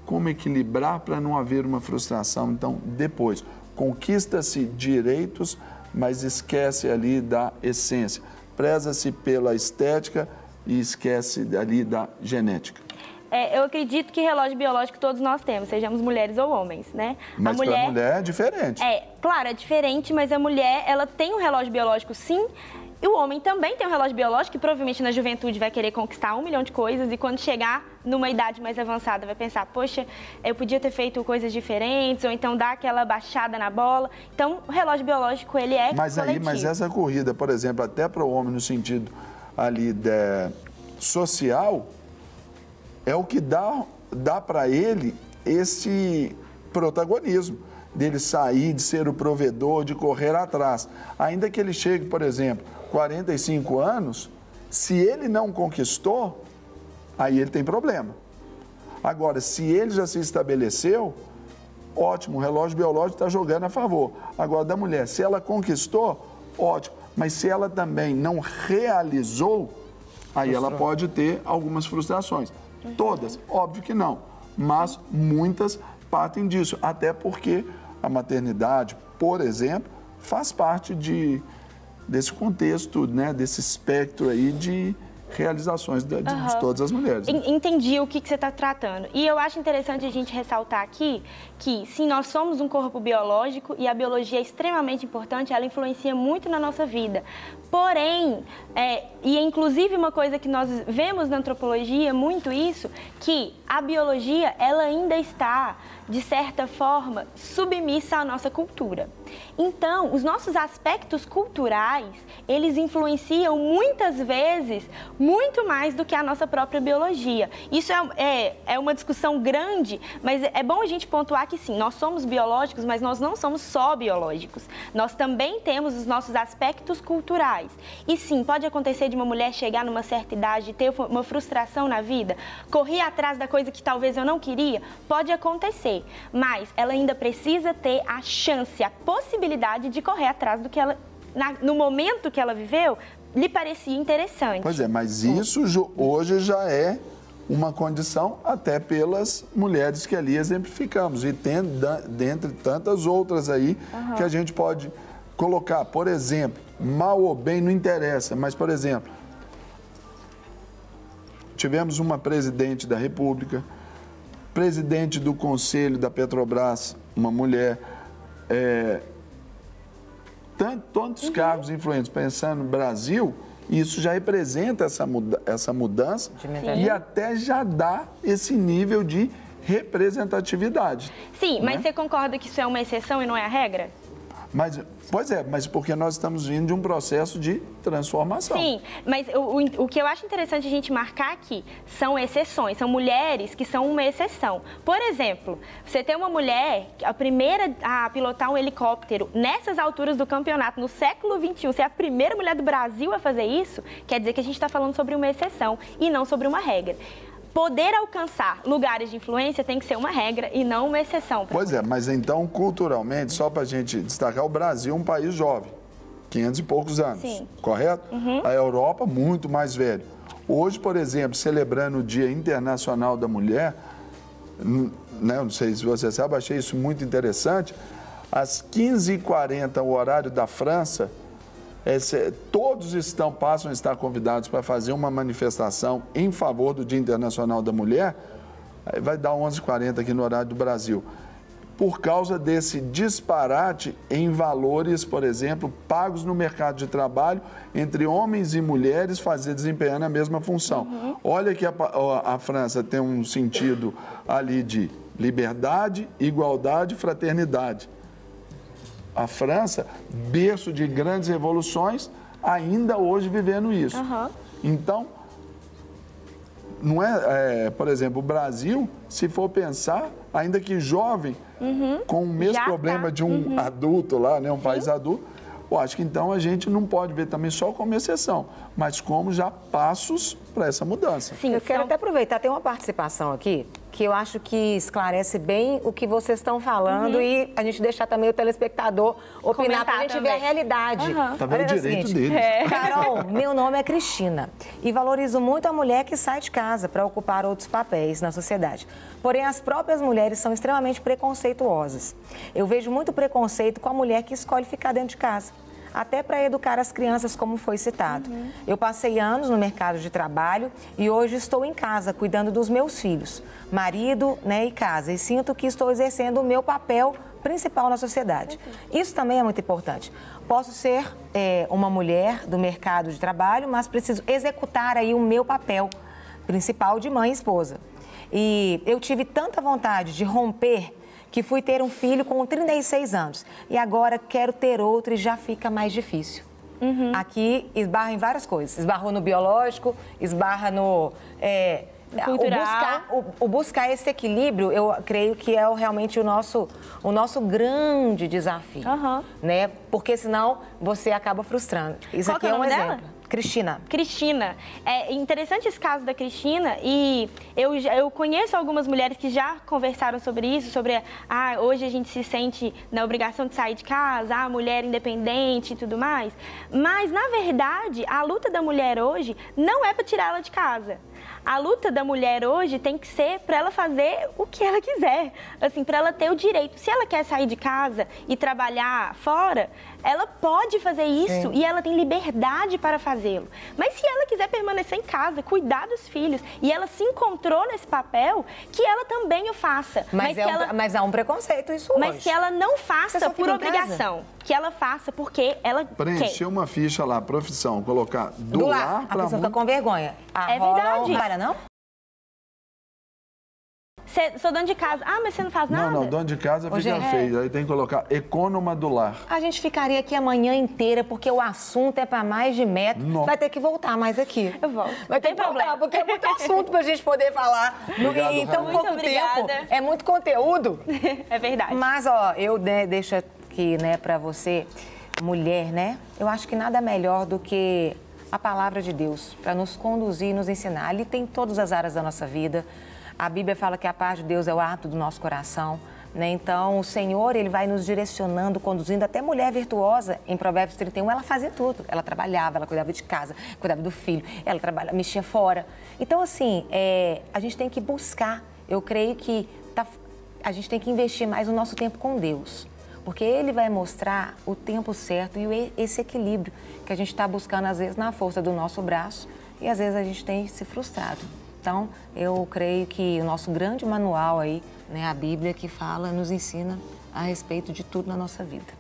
Como equilibrar para não haver uma frustração? Então, depois, conquista-se direitos, mas esquece ali da essência. Preza-se pela estética e esquece ali da genética. Eu acredito que relógio biológico todos nós temos, sejamos mulheres ou homens, né? Mas para a mulher é diferente. Claro, é diferente, mas a mulher, ela tem um relógio biológico sim, e o homem também tem um relógio biológico, que provavelmente na juventude vai querer conquistar 1 milhão de coisas, e quando chegar numa idade mais avançada vai pensar, poxa, eu podia ter feito coisas diferentes, ou então dar aquela baixada na bola. Então, o relógio biológico, ele é coletivo. Mas essa corrida, por exemplo, até para o homem no sentido ali social, é o que dá para ele esse protagonismo, dele sair, de ser o provedor, de correr atrás. Ainda que ele chegue, por exemplo, 45 anos, se ele não conquistou, aí ele tem problema. Agora, se ele já se estabeleceu, ótimo, o relógio biológico está jogando a favor. Agora, da mulher, se ela conquistou, ótimo, mas se ela também não realizou, aí ela pode ter algumas frustrações. Todas? Óbvio que não, mas muitas partem disso, até porque a maternidade, por exemplo, faz parte desse contexto, né, desse espectro aí de realizações de todas as mulheres. Né? Entendi o que você está tratando. E eu acho interessante a gente ressaltar aqui que, sim, nós somos um corpo biológico e a biologia é extremamente importante, ela influencia muito na nossa vida. Porém, e é inclusive uma coisa que nós vemos na antropologia, muito isso, que a biologia, ela ainda está de certa forma, submissa à nossa cultura. Então, os nossos aspectos culturais, eles influenciam muitas vezes muito mais do que a nossa própria biologia. Isso é uma discussão grande, mas é bom a gente pontuar que sim, nós somos biológicos, mas nós não somos só biológicos. Nós também temos os nossos aspectos culturais. E sim, pode acontecer de uma mulher chegar numa certa idade e ter uma frustração na vida, correr atrás da coisa que talvez eu não queria, pode acontecer, mas ela ainda precisa ter a chance, a possibilidade de correr atrás do que ela, no momento que ela viveu, lhe parecia interessante. Pois é, mas isso hoje já é uma condição até pelas mulheres que ali exemplificamos e tem dentre tantas outras aí que a gente pode colocar. Por exemplo, mal ou bem não interessa, mas, por exemplo, tivemos uma presidente da República, presidente do Conselho da Petrobras, uma mulher, tantos cargos influentes, pensando no Brasil, isso já representa essa mudança e até já dá esse nível de representatividade. Sim, mas você concorda que isso é uma exceção e não é a regra? Mas porque nós estamos vindo de um processo de transformação. Sim, mas o que eu acho interessante a gente marcar aqui são exceções, são mulheres que são uma exceção. Por exemplo, você tem uma mulher, a primeira a pilotar um helicóptero nessas alturas do campeonato, no século XXI, ser a primeira mulher do Brasil a fazer isso, quer dizer que a gente está falando sobre uma exceção e não sobre uma regra. Poder alcançar lugares de influência tem que ser uma regra e não uma exceção. Pois é, mas então, culturalmente, só para a gente destacar, o Brasil é um país jovem, 500 e poucos anos, sim, correto? A Europa, muito mais velho. Hoje, por exemplo, celebrando o Dia Internacional da Mulher, né, não sei se você sabe, achei isso muito interessante, às 15h40, o horário da França, todos passam a estar convidados para fazer uma manifestação em favor do Dia Internacional da Mulher, vai dar 11h40 aqui no horário do Brasil, por causa desse disparate em valores, por exemplo, pagos no mercado de trabalho entre homens e mulheres desempenhando a mesma função. Olha que a França tem um sentido ali de liberdade, igualdade e fraternidade. A França, berço de grandes revoluções, ainda hoje vivendo isso. Então, não por exemplo, o Brasil, se for pensar, ainda que jovem, com o mesmo problema de um adulto lá, né, um país adulto, eu acho que então a gente não pode ver também só como exceção, mas como já passos para essa mudança. Sim, eu quero até aproveitar, tem uma participação aqui que eu acho que esclarece bem o que vocês estão falando e a gente deixar também o telespectador opinar para a gente ver a realidade. Tá vendo o direito deles. Carol, meu nome é Cristina e valorizo muito a mulher que sai de casa para ocupar outros papéis na sociedade. Porém, as próprias mulheres são extremamente preconceituosas. Eu vejo muito preconceito com a mulher que escolhe ficar dentro de casa, até para educar as crianças, como foi citado. Eu passei anos no mercado de trabalho e hoje estou em casa, cuidando dos meus filhos, marido, né, e casa. E sinto que estou exercendo o meu papel principal na sociedade. Isso também é muito importante. Posso ser uma mulher do mercado de trabalho, mas preciso executar aí o meu papel principal de mãe e esposa. E eu tive tanta vontade de romper que fui ter um filho com 36 anos. E agora quero ter outro e já fica mais difícil. Aqui esbarra em várias coisas. Esbarrou no biológico, esbarra no... O buscar esse equilíbrio, eu creio que é realmente o nosso grande desafio. Né? Porque senão você acaba frustrando. Isso Qual aqui é um exemplo. Dela? Cristina. Cristina. É interessante esse caso da Cristina e eu conheço algumas mulheres que já conversaram sobre isso, sobre hoje a gente se sente na obrigação de sair de casa, a mulher independente e tudo mais. Mas, na verdade, a luta da mulher hoje não é para tirá-la de casa. A luta da mulher hoje tem que ser para ela fazer o que ela quiser, assim, para ela ter o direito. Se ela quer sair de casa e trabalhar fora, ela pode fazer isso e ela tem liberdade para fazê-lo. Mas se ela quiser permanecer em casa, cuidar dos filhos, e ela se encontrou nesse papel, que ela também o faça. Mas há um preconceito isso hoje. Mas que ela não faça por obrigação. Que ela faça porque ela preencher uma ficha lá, profissão, colocar do lar para a pessoa fica com vergonha. É verdade. Não? Sou dona de casa. Ah, mas você não faz nada? Não, dona de casa fica feio. Aí tem que colocar econômica do lar. A gente ficaria aqui a manhã inteira, porque o assunto é para mais de metro. Vai ter que voltar mais aqui. Eu volto. Vai ter problema, porque é muito assunto para a gente poder falar. Obrigado, em tão pouco tempo. É muito conteúdo. É verdade. Mas, ó, eu deixo aqui, né, para você, mulher, né? Eu acho que nada melhor do que a palavra de Deus para nos conduzir e nos ensinar. Ali tem todas as áreas da nossa vida. A Bíblia fala que a paz de Deus é o ato do nosso coração, né? Então, o Senhor, Ele vai nos direcionando, conduzindo. Até mulher virtuosa, em Provérbios 31, ela fazia tudo. Ela trabalhava, ela cuidava de casa, cuidava do filho, ela mexia fora. Então, assim, a gente tem que buscar. Eu creio que a gente tem que investir mais o nosso tempo com Deus. Porque Ele vai mostrar o tempo certo e esse equilíbrio que a gente está buscando, às vezes, na força do nosso braço e, às vezes, a gente tem se frustrado. Então, eu creio que o nosso grande manual aí, né, a Bíblia, que fala, nos ensina a respeito de tudo na nossa vida.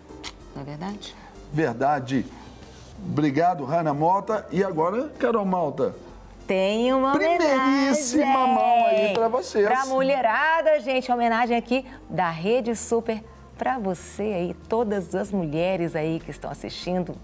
Não é verdade? Verdade. Obrigado, Hannah Mota. E agora, Carol Malta. Tem uma primeiríssima mão aí para vocês. Para a mulherada, gente, homenagem aqui da Rede Super para você aí, todas as mulheres aí que estão assistindo.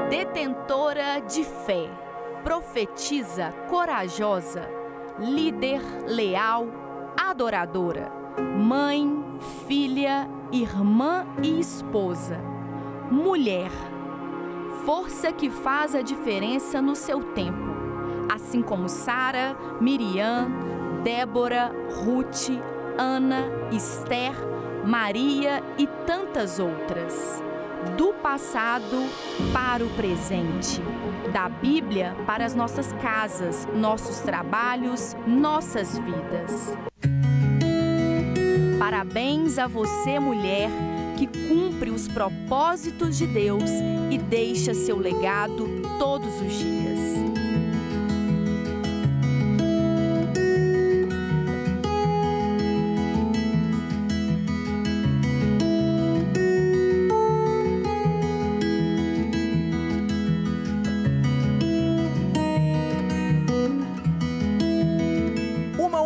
Detentora de fé, profetisa corajosa, líder leal, adoradora, mãe, filha, irmã e esposa, mulher, força que faz a diferença no seu tempo, assim como Sara, Miriam, Débora, Ruth, Ana, Esther, Maria e tantas outras. Do passado para o presente, da Bíblia para as nossas casas, nossos trabalhos, nossas vidas. Parabéns a você, mulher, que cumpre os propósitos de Deus e deixa seu legado todos os dias.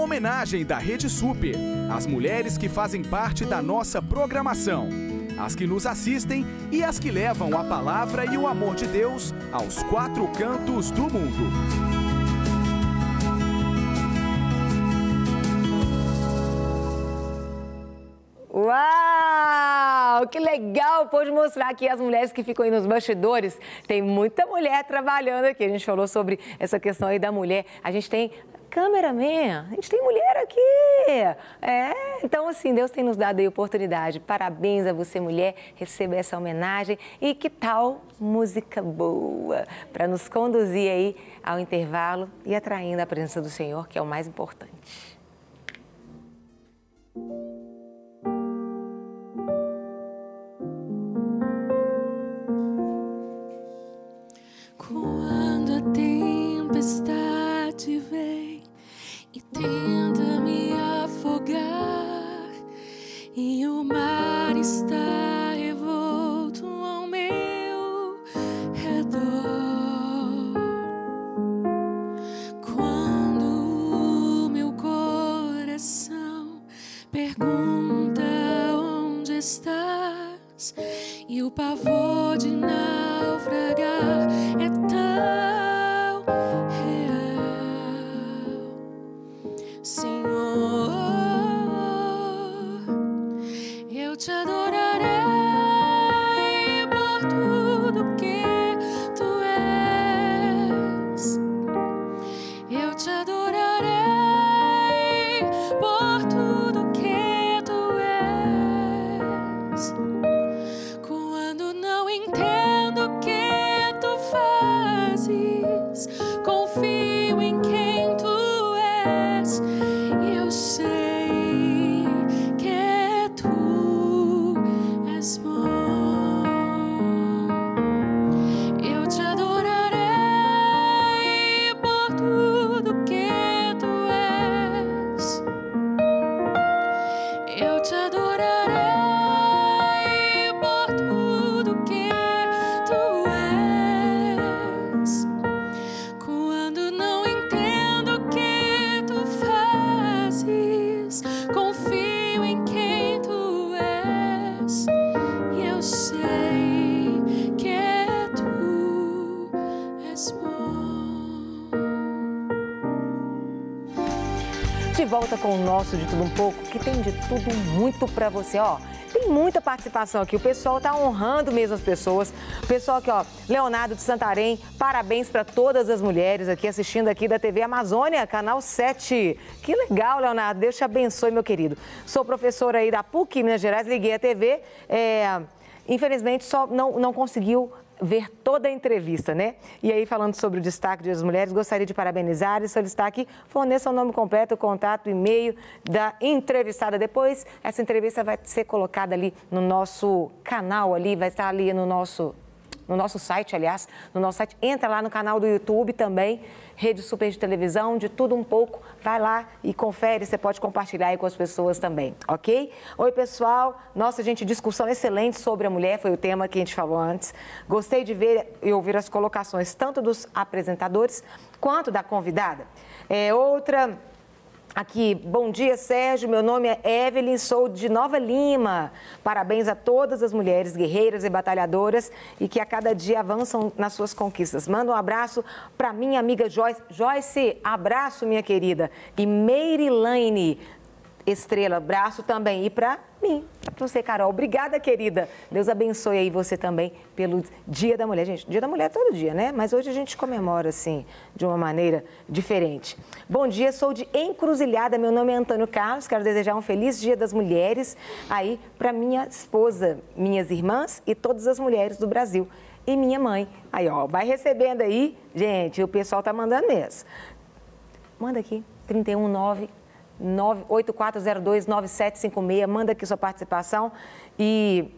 Homenagem da Rede Super, as mulheres que fazem parte da nossa programação, as que nos assistem e as que levam a palavra e o amor de Deus aos 4 cantos do mundo. Uau! Que legal! Pode mostrar aqui as mulheres que ficam aí nos bastidores. Tem muita mulher trabalhando aqui. A gente falou sobre essa questão aí da mulher. A gente tem cameraman, a gente tem mulher aqui. Então assim, Deus tem nos dado aí oportunidade. Parabéns a você, mulher, receber essa homenagem. E que tal música boa para nos conduzir aí ao intervalo e atraindo a presença do Senhor, que é o mais importante. Quando a tempestade vem e tenta me afogar e o mar está revolto ao meu redor, quando o meu coração pergunta onde estás e o pavor de naufragar é tão real, Senhor, eu te adorarei por tudo que tu és, eu te adorarei por tudo que tu és, quando não entendo o que de volta com o nosso De Tudo Um Pouco, que tem de tudo muito pra você, ó. Tem muita participação aqui, o pessoal tá honrando mesmo as pessoas. O pessoal aqui, ó, Leonardo de Santarém, parabéns para todas as mulheres aqui assistindo aqui da TV Amazônia, canal 7. Que legal, Leonardo, Deus te abençoe, meu querido. Sou professora aí da PUC, Minas Gerais, liguei a TV, infelizmente só não conseguiu ver toda a entrevista, né? E aí, falando sobre o destaque das mulheres, gostaria de parabenizar e solicitar aqui, forneça o nome completo, o contato, o e-mail da entrevistada. Depois, essa entrevista vai ser colocada ali no nosso canal, ali, vai estar ali no nosso site, aliás, no nosso site. Entra lá no canal do YouTube também, Rede Super de Televisão, De Tudo Um Pouco. Vai lá e confere, você pode compartilhar aí com as pessoas também, ok? Oi, pessoal. Nossa, gente, discussão excelente sobre a mulher, foi o tema que a gente falou antes. Gostei de ver e ouvir as colocações, tanto dos apresentadores quanto da convidada. Outra... Aqui, bom dia, Sérgio, meu nome é Evelyn, sou de Nova Lima. Parabéns a todas as mulheres guerreiras e batalhadoras e que a cada dia avançam nas suas conquistas. Manda um abraço para minha amiga Joyce. Joyce, abraço, minha querida. E Meirilane Estrela, abraço também. E para mim, para você, Carol. Obrigada, querida. Deus abençoe aí você também pelo Dia da Mulher. Gente, Dia da Mulher é todo dia, né? Mas hoje a gente comemora, assim, de uma maneira diferente. Bom dia, sou de Encruzilhada. Meu nome é Antônio Carlos. Quero desejar um feliz Dia das Mulheres aí para minha esposa, minhas irmãs e todas as mulheres do Brasil. E minha mãe. Aí, ó, vai recebendo aí. Gente, o pessoal tá mandando mesmo. Manda aqui, 319-8402-9756, manda aqui sua participação e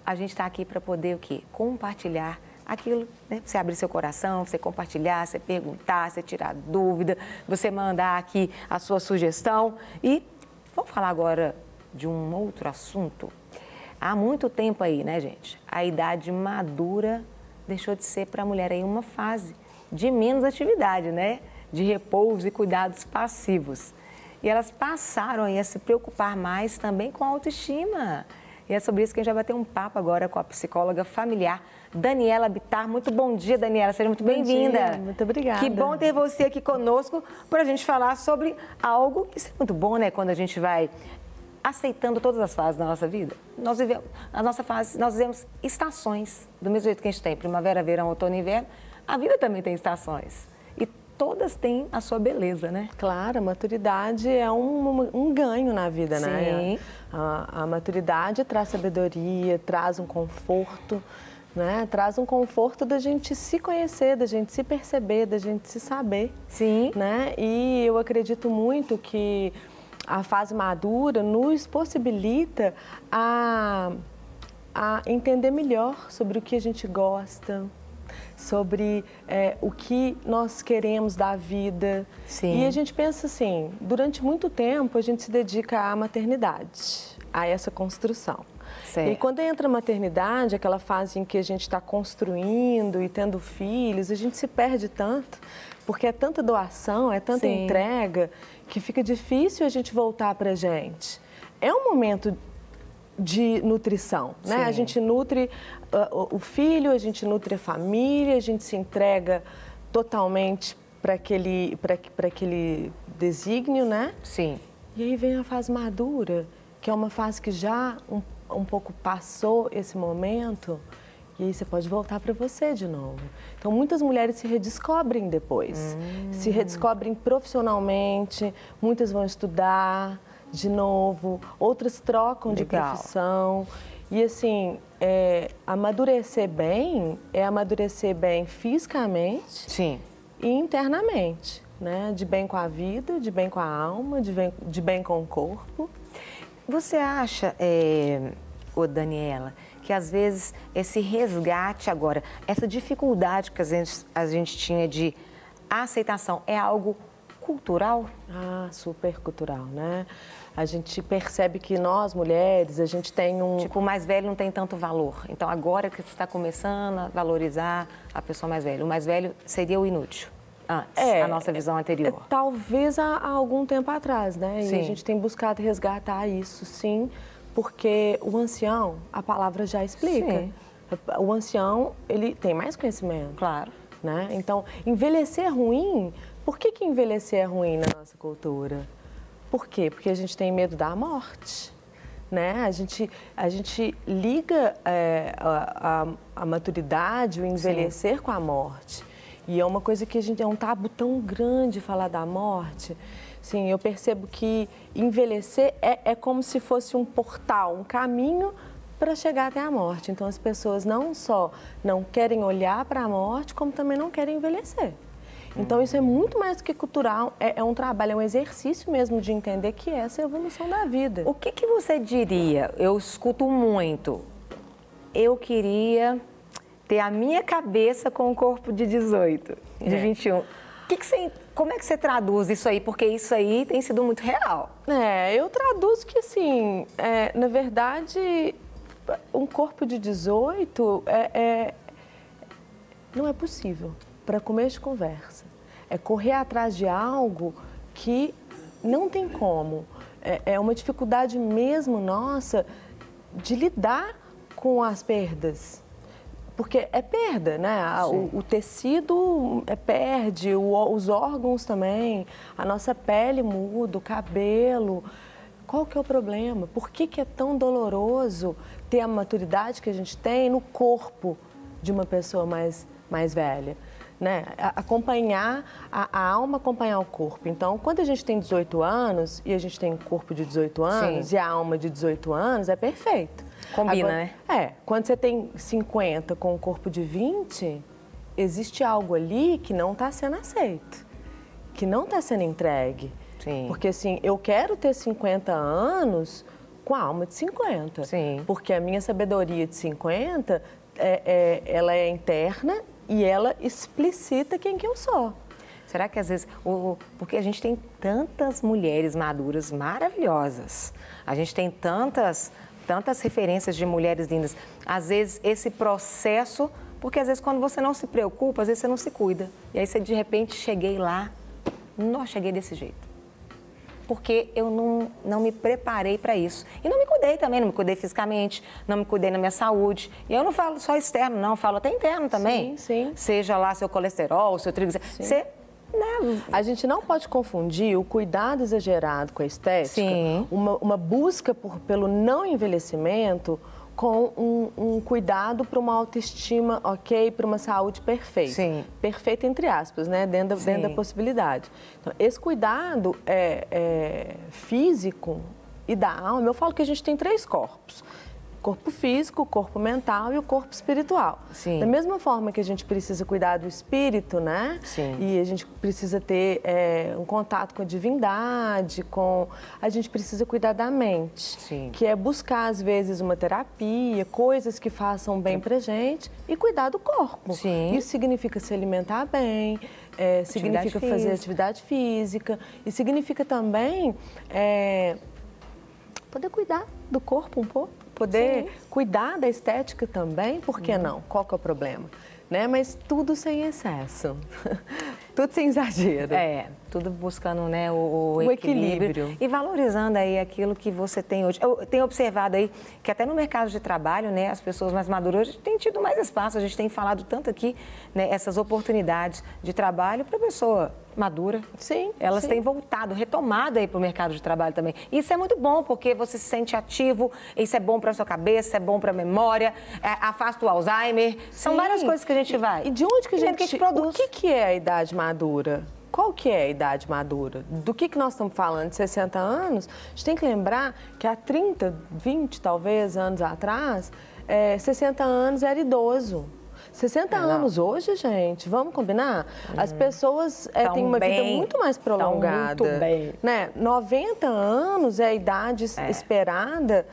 a gente está aqui para poder o quê? Compartilhar aquilo, né? Você abrir seu coração, você compartilhar, você perguntar, você tirar dúvida, você mandar aqui a sua sugestão. E vamos falar agora de um outro assunto. Há muito tempo aí, né, gente? A idade madura deixou de ser para a mulher aí uma fase de menos atividade, né? De repouso e cuidados passivos. E elas passaram aí a se preocupar mais também com a autoestima. E é sobre isso que a gente vai bater um papo agora com a psicóloga familiar, Daniela Bittar. Muito bom dia, Daniela. Seja muito bem-vinda. Muito obrigada. Que bom ter você aqui conosco para a gente falar sobre algo que é muito bom, né? Quando a gente vai aceitando todas as fases da nossa vida. Nós vivemos estações, do mesmo jeito que a gente tem primavera, verão, outono e inverno. A vida também tem estações. Todas têm a sua beleza, né? Claro, a maturidade é um ganho na vida, Sim. né? A maturidade traz sabedoria, traz um conforto, né? Traz um conforto da gente se conhecer, da gente se perceber, da gente se saber. Sim. Né? E eu acredito muito que a fase madura nos possibilita a entender melhor sobre o que a gente gosta, sobre o que nós queremos da vida. Sim. E a gente pensa assim, durante muito tempo a gente se dedica à maternidade, a essa construção. Certo. E quando entra a maternidade, aquela fase em que a gente está construindo e tendo filhos, a gente se perde tanto, porque é tanta doação, é tanta Sim. entrega, que fica difícil a gente voltar para a gente. É um momento de nutrição, né? Sim. A gente nutre o filho, a gente nutre a família, a gente se entrega totalmente para aquele desígnio, né? Sim. E aí vem a fase madura, que é uma fase que já um pouco passou esse momento, e aí você pode voltar para você de novo. Então, muitas mulheres se redescobrem depois, se redescobrem profissionalmente, muitas vão estudar de novo, outras trocam de profissão. E assim, amadurecer bem é amadurecer bem fisicamente. Sim. E internamente, né? De bem com a vida, de bem com a alma, de bem com o corpo. Você acha, Daniela, que às vezes esse resgate agora, essa dificuldade que a gente tinha de aceitação é algo cultural? Ah, super cultural, né? A gente percebe que nós, mulheres, a gente tem um... Tipo, o mais velho não tem tanto valor. Então, agora que você está começando a valorizar a pessoa mais velha, o mais velho seria o inútil, antes, a nossa visão anterior. Talvez há algum tempo atrás, né? Sim. E a gente tem buscado resgatar isso, sim, porque o ancião, a palavra já explica. Sim. O ancião, ele tem mais conhecimento. Claro. Né? Então, envelhecer é ruim. Por que envelhecer é ruim na nossa cultura? Por quê? Porque a gente tem medo da morte, né? A gente liga a maturidade, o envelhecer com a morte. E é uma coisa que é um tabu tão grande falar da morte. Sim, eu percebo que envelhecer é como se fosse um portal, um caminho para chegar até a morte. Então, as pessoas não só não querem olhar para a morte, como também não querem envelhecer. Então, isso é muito mais do que cultural, é um trabalho, é um exercício mesmo de entender que essa é a evolução da vida. O que você diria? Eu escuto muito. Eu queria ter a minha cabeça com o corpo de 18, de 21. Como é que você traduz isso aí? Porque isso aí tem sido muito real. Eu traduzo que, assim, na verdade, um corpo de 18 não é possível para começo de conversa. É correr atrás de algo que não tem como. É uma dificuldade mesmo nossa de lidar com as perdas. Porque é perda, né? O tecido perde, os órgãos também, a nossa pele muda, o cabelo. Qual que é o problema? Por que é tão doloroso ter a maturidade que a gente tem no corpo de uma pessoa mais velha? Né? Acompanhar a alma, acompanhar o corpo. Então, quando a gente tem 18 anos e a gente tem um corpo de 18 anos e a alma de 18 anos, é perfeito. Combina, né? Quando você tem 50 com um corpo de 20, existe algo ali que não está sendo aceito, que não está sendo entregue. Sim. Porque, assim, eu quero ter 50 anos com a alma de 50. Sim. Porque a minha sabedoria de 50, ela é interna e ela explicita quem que eu sou. Será que às vezes... Porque a gente tem tantas mulheres maduras maravilhosas. A gente tem tantas referências de mulheres lindas. Às vezes, esse processo... Porque às vezes, quando você não se preocupa, às vezes você não se cuida. E aí, você, de repente, cheguei lá... Não cheguei desse jeito. Porque eu não me preparei para isso. E não me cuidei também, não me cuidei fisicamente, não me cuidei na minha saúde. E eu não falo só externo, não, eu falo até interno também. Sim. Seja lá seu colesterol, seu triglicéridos. A gente não pode confundir o cuidado exagerado com a estética, uma busca pelo não envelhecimento, com um cuidado para uma autoestima ok, para uma saúde perfeita. Sim. Perfeita entre aspas, né? Dentro da possibilidade. Então, esse cuidado físico e da alma, eu falo que a gente tem 3 corpos. Corpo físico, o corpo mental e o corpo espiritual. Sim. Da mesma forma que a gente precisa cuidar do espírito, né? Sim. E a gente precisa ter um contato com a divindade, a gente precisa cuidar da mente. Sim. Que é buscar, às vezes, uma terapia, coisas que façam bem pra gente e cuidar do corpo. Sim. Isso significa se alimentar bem, significa fazer atividade física e significa também poder cuidar do corpo um pouco. Poder cuidar da estética também, por que não? Qual que é o problema? Né? Mas tudo sem excesso, tudo sem exagero. Tudo buscando, né, o equilíbrio. E valorizando aí aquilo que você tem hoje. Eu tenho observado aí que até no mercado de trabalho, né, as pessoas mais maduras têm tido mais espaço. A gente tem falado tanto aqui, né, essas oportunidades de trabalho para a pessoa madura. Sim. Elas têm voltado, retomado aí para o mercado de trabalho também. Isso é muito bom, porque você se sente ativo, isso é bom para a sua cabeça, é bom para a memória, afasta o Alzheimer. São várias coisas que a gente vai. E de onde que a gente produz? O que é a idade madura? Qual que é a idade madura? Do que nós estamos falando? De 60 anos? A gente tem que lembrar que há 30, 20 talvez anos atrás, 60 anos era idoso. 60 anos hoje, gente, vamos combinar? As pessoas têm uma vida muito mais prolongada. Muito bem. Né? 90 anos é a idade esperada.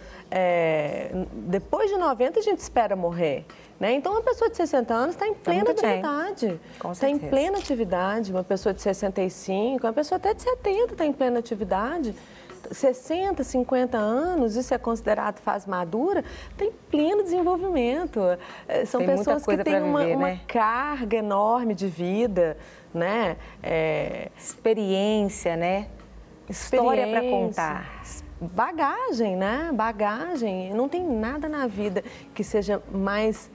Depois de 90 a gente espera morrer. Né? Então, uma pessoa de 60 anos está em plena atividade. Está em plena atividade. Uma pessoa de 65, uma pessoa até de 70 está em plena atividade. 60, 50 anos, isso é considerado fase madura, tem pleno desenvolvimento. São tem pessoas que têm uma carga enorme de vida, né? Experiência, né? História para contar. Bagagem, né? Bagagem. Não tem nada na vida que seja mais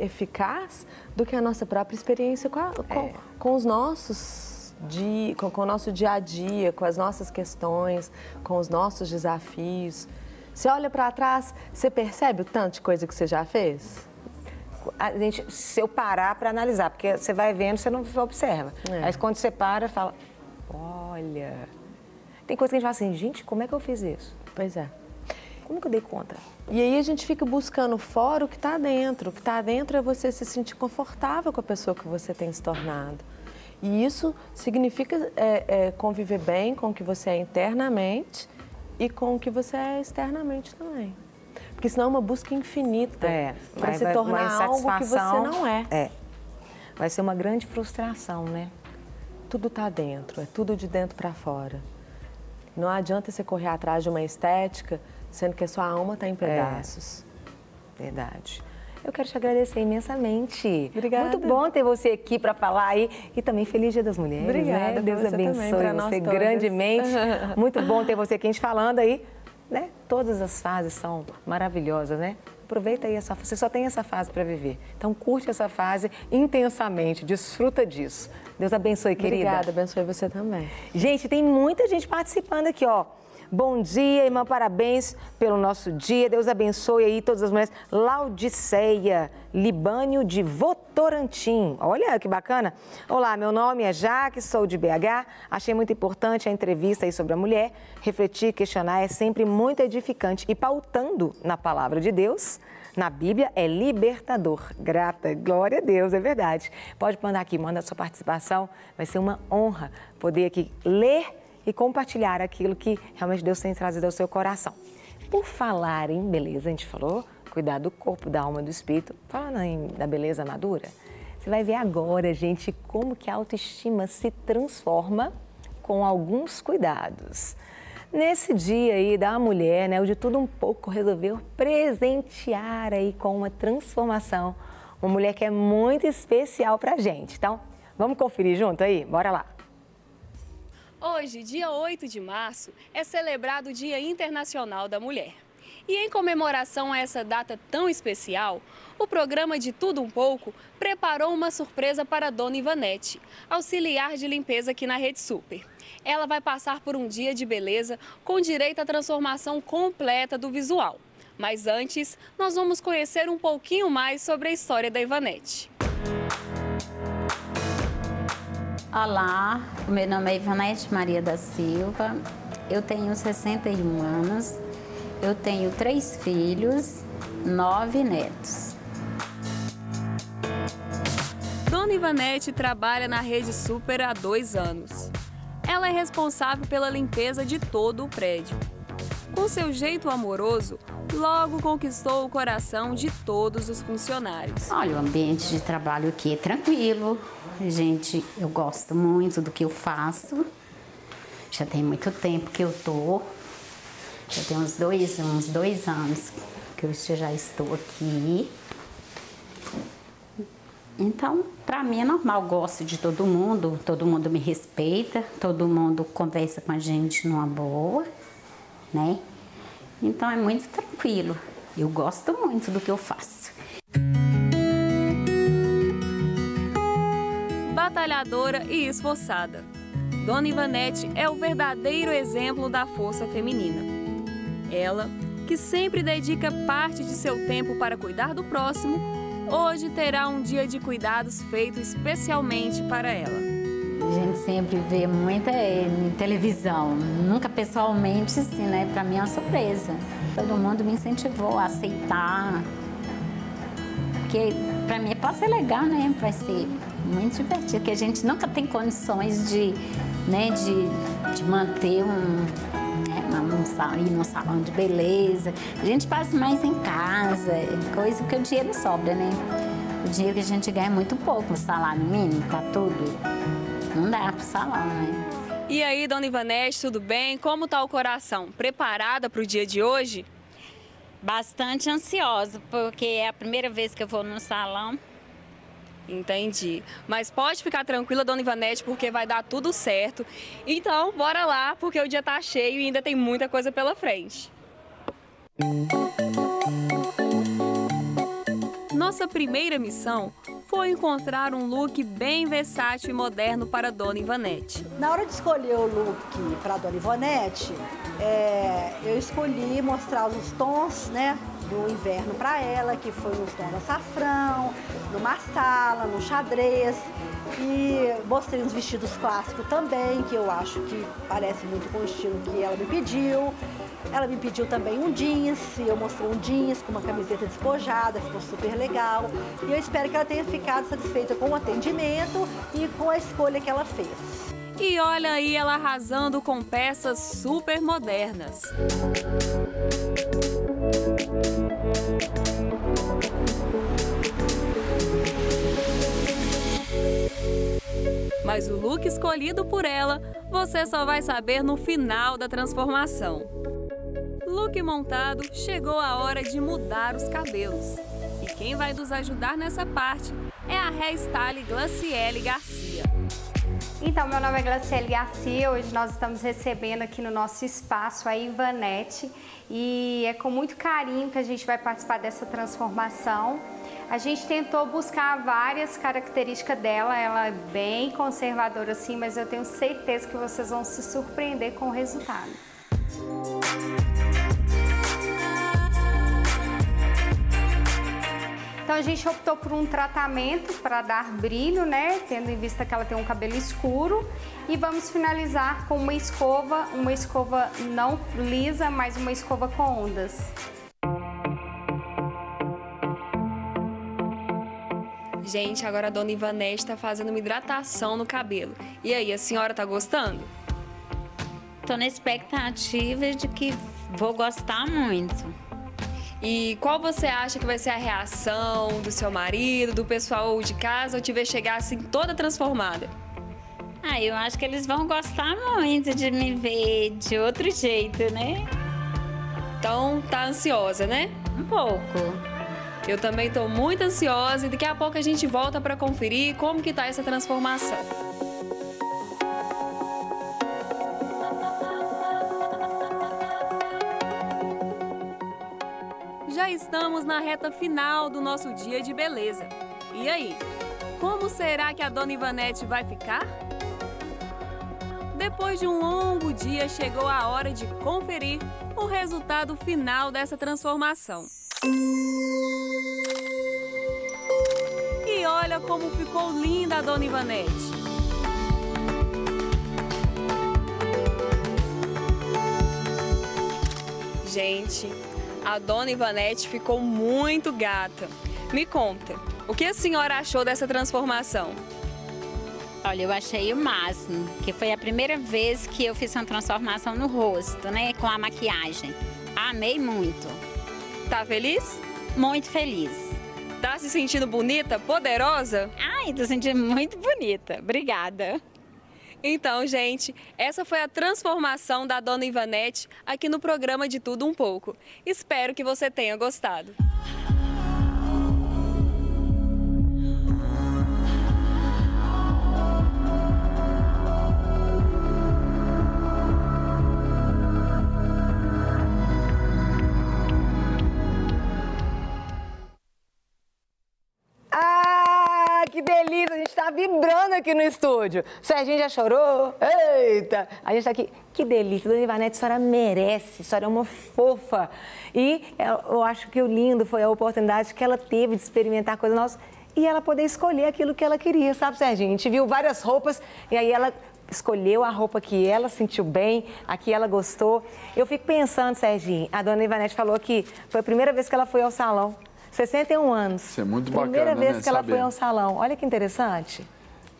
eficaz do que a nossa própria experiência com os nossos com o nosso dia a dia, com as nossas questões, com os nossos desafios. Você olha para trás, você percebe o tanto de coisa que você já fez? Se eu parar para analisar, porque você vai vendo, você não observa. Mas quando você para, fala, olha... Tem coisa que a gente fala assim, gente, como é que eu fiz isso? Pois é. Como que eu dei conta? E aí a gente fica buscando fora o que está dentro. O que está dentro é você se sentir confortável com a pessoa que você tem se tornado. E isso significa conviver bem com o que você é internamente e com o que você é externamente também. Porque senão é uma busca infinita para se tornar algo que você não é. Vai ser uma grande frustração, né? Tudo está dentro, é tudo de dentro para fora. Não adianta você correr atrás de uma estética, sendo que a sua alma está em pedaços. Verdade. Eu quero te agradecer imensamente. Obrigada. Muito bom ter você aqui para falar aí. E também Feliz Dia das Mulheres. Obrigada. Né? Deus abençoe você grandemente. Muito bom ter você aqui, a gente falando aí. Né? Todas as fases são maravilhosas, né? Aproveita aí essa fase. Você só tem essa fase para viver. Então, curte essa fase intensamente. Desfruta disso. Deus abençoe, querida. Obrigada, abençoe você também. Gente, tem muita gente participando aqui, ó. Bom dia, irmã, parabéns pelo nosso dia. Deus abençoe aí todas as mulheres. Laudiceia Libânio de Votorantim. Olha que bacana. Olá, meu nome é Jaque, sou de BH. Achei muito importante a entrevista aí sobre a mulher. Refletir, questionar é sempre muito edificante e pautando na palavra de Deus. Na Bíblia é libertador. Grata, glória a Deus, é verdade. Pode mandar aqui, manda a sua participação. Vai ser uma honra poder aqui ler e compartilhar aquilo que realmente Deus tem trazido ao seu coração. Por falar em beleza, a gente falou, cuidar do corpo, da alma, do espírito. Falando da beleza madura, você vai ver agora, gente, como que a autoestima se transforma com alguns cuidados. Nesse dia aí da mulher, né, o De Tudo Um Pouco resolveu presentear aí com uma transformação, uma mulher que é muito especial pra gente. Então, vamos conferir junto aí? Bora lá! Hoje, dia 8 de março, é celebrado o Dia Internacional da Mulher. E em comemoração a essa data tão especial, o programa De Tudo Um Pouco preparou uma surpresa para a Dona Ivanete, auxiliar de limpeza aqui na Rede Super. Ela vai passar por um dia de beleza com direito à transformação completa do visual. Mas antes, nós vamos conhecer um pouquinho mais sobre a história da Ivanete. Olá, o meu nome é Ivanete Maria da Silva, eu tenho 61 anos, eu tenho 3 filhos, 9 netos. Dona Ivanete trabalha na Rede Super há 2 anos. Ela é responsável pela limpeza de todo o prédio. Com seu jeito amoroso, logo conquistou o coração de todos os funcionários. Olha, o ambiente de trabalho aqui é tranquilo. Gente, eu gosto muito do que eu faço. Já tem muito tempo que eu tô. Já tem uns dois anos que eu já estou aqui. Então, para mim é normal, eu gosto de todo mundo me respeita, todo mundo conversa com a gente numa boa, né? Então é muito tranquilo, eu gosto muito do que eu faço. Batalhadora e esforçada, Dona Ivanete é o verdadeiro exemplo da força feminina. Ela, que sempre dedica parte de seu tempo para cuidar do próximo, hoje terá um dia de cuidados feito especialmente para ela. A gente sempre vê muita em televisão, nunca pessoalmente, assim, né? Para mim é uma surpresa. Todo mundo me incentivou a aceitar, porque para mim pode ser legal, né? Vai ser muito divertido, porque a gente nunca tem condições de manter ir num salão de beleza. A gente faz mais em casa, coisa que o dinheiro sobra, né? O dinheiro que a gente ganha é muito pouco, o salário mínimo para tudo. Não dá pro salão, né? E aí, Dona Ivanete, tudo bem? Como tá o coração? Preparada para o dia de hoje? Bastante ansiosa, porque é a primeira vez que eu vou no salão. Entendi. Mas pode ficar tranquila, Dona Ivanete, porque vai dar tudo certo. Então, bora lá, porque o dia tá cheio e ainda tem muita coisa pela frente. Nossa primeira missão foi encontrar um look bem versátil e moderno para Dona Ivanete. Na hora de escolher o look para a Dona Ivanete, eu escolhi mostrar os tons, né, do inverno para ela, que foi nos tons do açafrão, no marsala, no xadrez. E mostrei uns vestidos clássicos também, que eu acho que parece muito com o estilo que ela me pediu. Ela me pediu também um jeans, e eu mostrei um jeans com uma camiseta despojada, ficou super legal. E eu espero que ela tenha ficado satisfeita com o atendimento e com a escolha que ela fez. E olha aí ela arrasando com peças super modernas. Mas o look escolhido por ela, você só vai saber no final da transformação. Look montado, chegou a hora de mudar os cabelos. E quem vai nos ajudar nessa parte é a hairstyle Glaciele Garcia. Então, meu nome é Glaciele Garcia, hoje nós estamos recebendo aqui no nosso espaço a Ivanete e é com muito carinho que a gente vai participar dessa transformação. A gente tentou buscar várias características dela, ela é bem conservadora assim, mas eu tenho certeza que vocês vão se surpreender com o resultado. Então a gente optou por um tratamento para dar brilho, né? Tendo em vista que ela tem um cabelo escuro. E vamos finalizar com uma escova não lisa, mas uma escova com ondas. Gente, agora a Dona Ivanete está fazendo uma hidratação no cabelo. E aí, a senhora tá gostando? Tô na expectativa de que vou gostar muito. E qual você acha que vai ser a reação do seu marido, do pessoal de casa, ao te ver chegar assim toda transformada? Eu acho que eles vão gostar muito de me ver de outro jeito, né? Então, tá ansiosa, né? Um pouco. Eu também tô muito ansiosa e daqui a pouco a gente volta para conferir como que tá essa transformação. Já estamos na reta final do nosso dia de beleza. E aí, como será que a Dona Ivanete vai ficar? Depois de um longo dia, chegou a hora de conferir o resultado final dessa transformação. E olha como ficou linda a Dona Ivanete. Gente, a Dona Ivanete ficou muito gata. Me conta, o que a senhora achou dessa transformação? Olha, eu achei o máximo, que foi a primeira vez que eu fiz uma transformação no rosto, né, com a maquiagem. Amei muito. Tá feliz? Muito feliz. Tá se sentindo bonita, poderosa? Tô sentindo muito bonita. Obrigada. Então, gente, essa foi a transformação da Dona Ivanete aqui no programa De Tudo Um Pouco. Espero que você tenha gostado. Que delícia, a gente tá vibrando aqui no estúdio. Serginho já chorou? Eita! A gente tá aqui. Que delícia, Dona Ivanete, a senhora merece, a senhora é uma fofa. E eu acho que o lindo foi a oportunidade que ela teve de experimentar coisas novas e ela poder escolher aquilo que ela queria, sabe, Serginho? A gente viu várias roupas e aí ela escolheu a roupa que ela sentiu bem, a que ela gostou. Eu fico pensando, Serginho, a Dona Ivanete falou que foi a primeira vez que ela foi ao salão. 61 anos. Isso é muito bacana, primeira vez né, que ela saber. foi ao salão. Olha que interessante.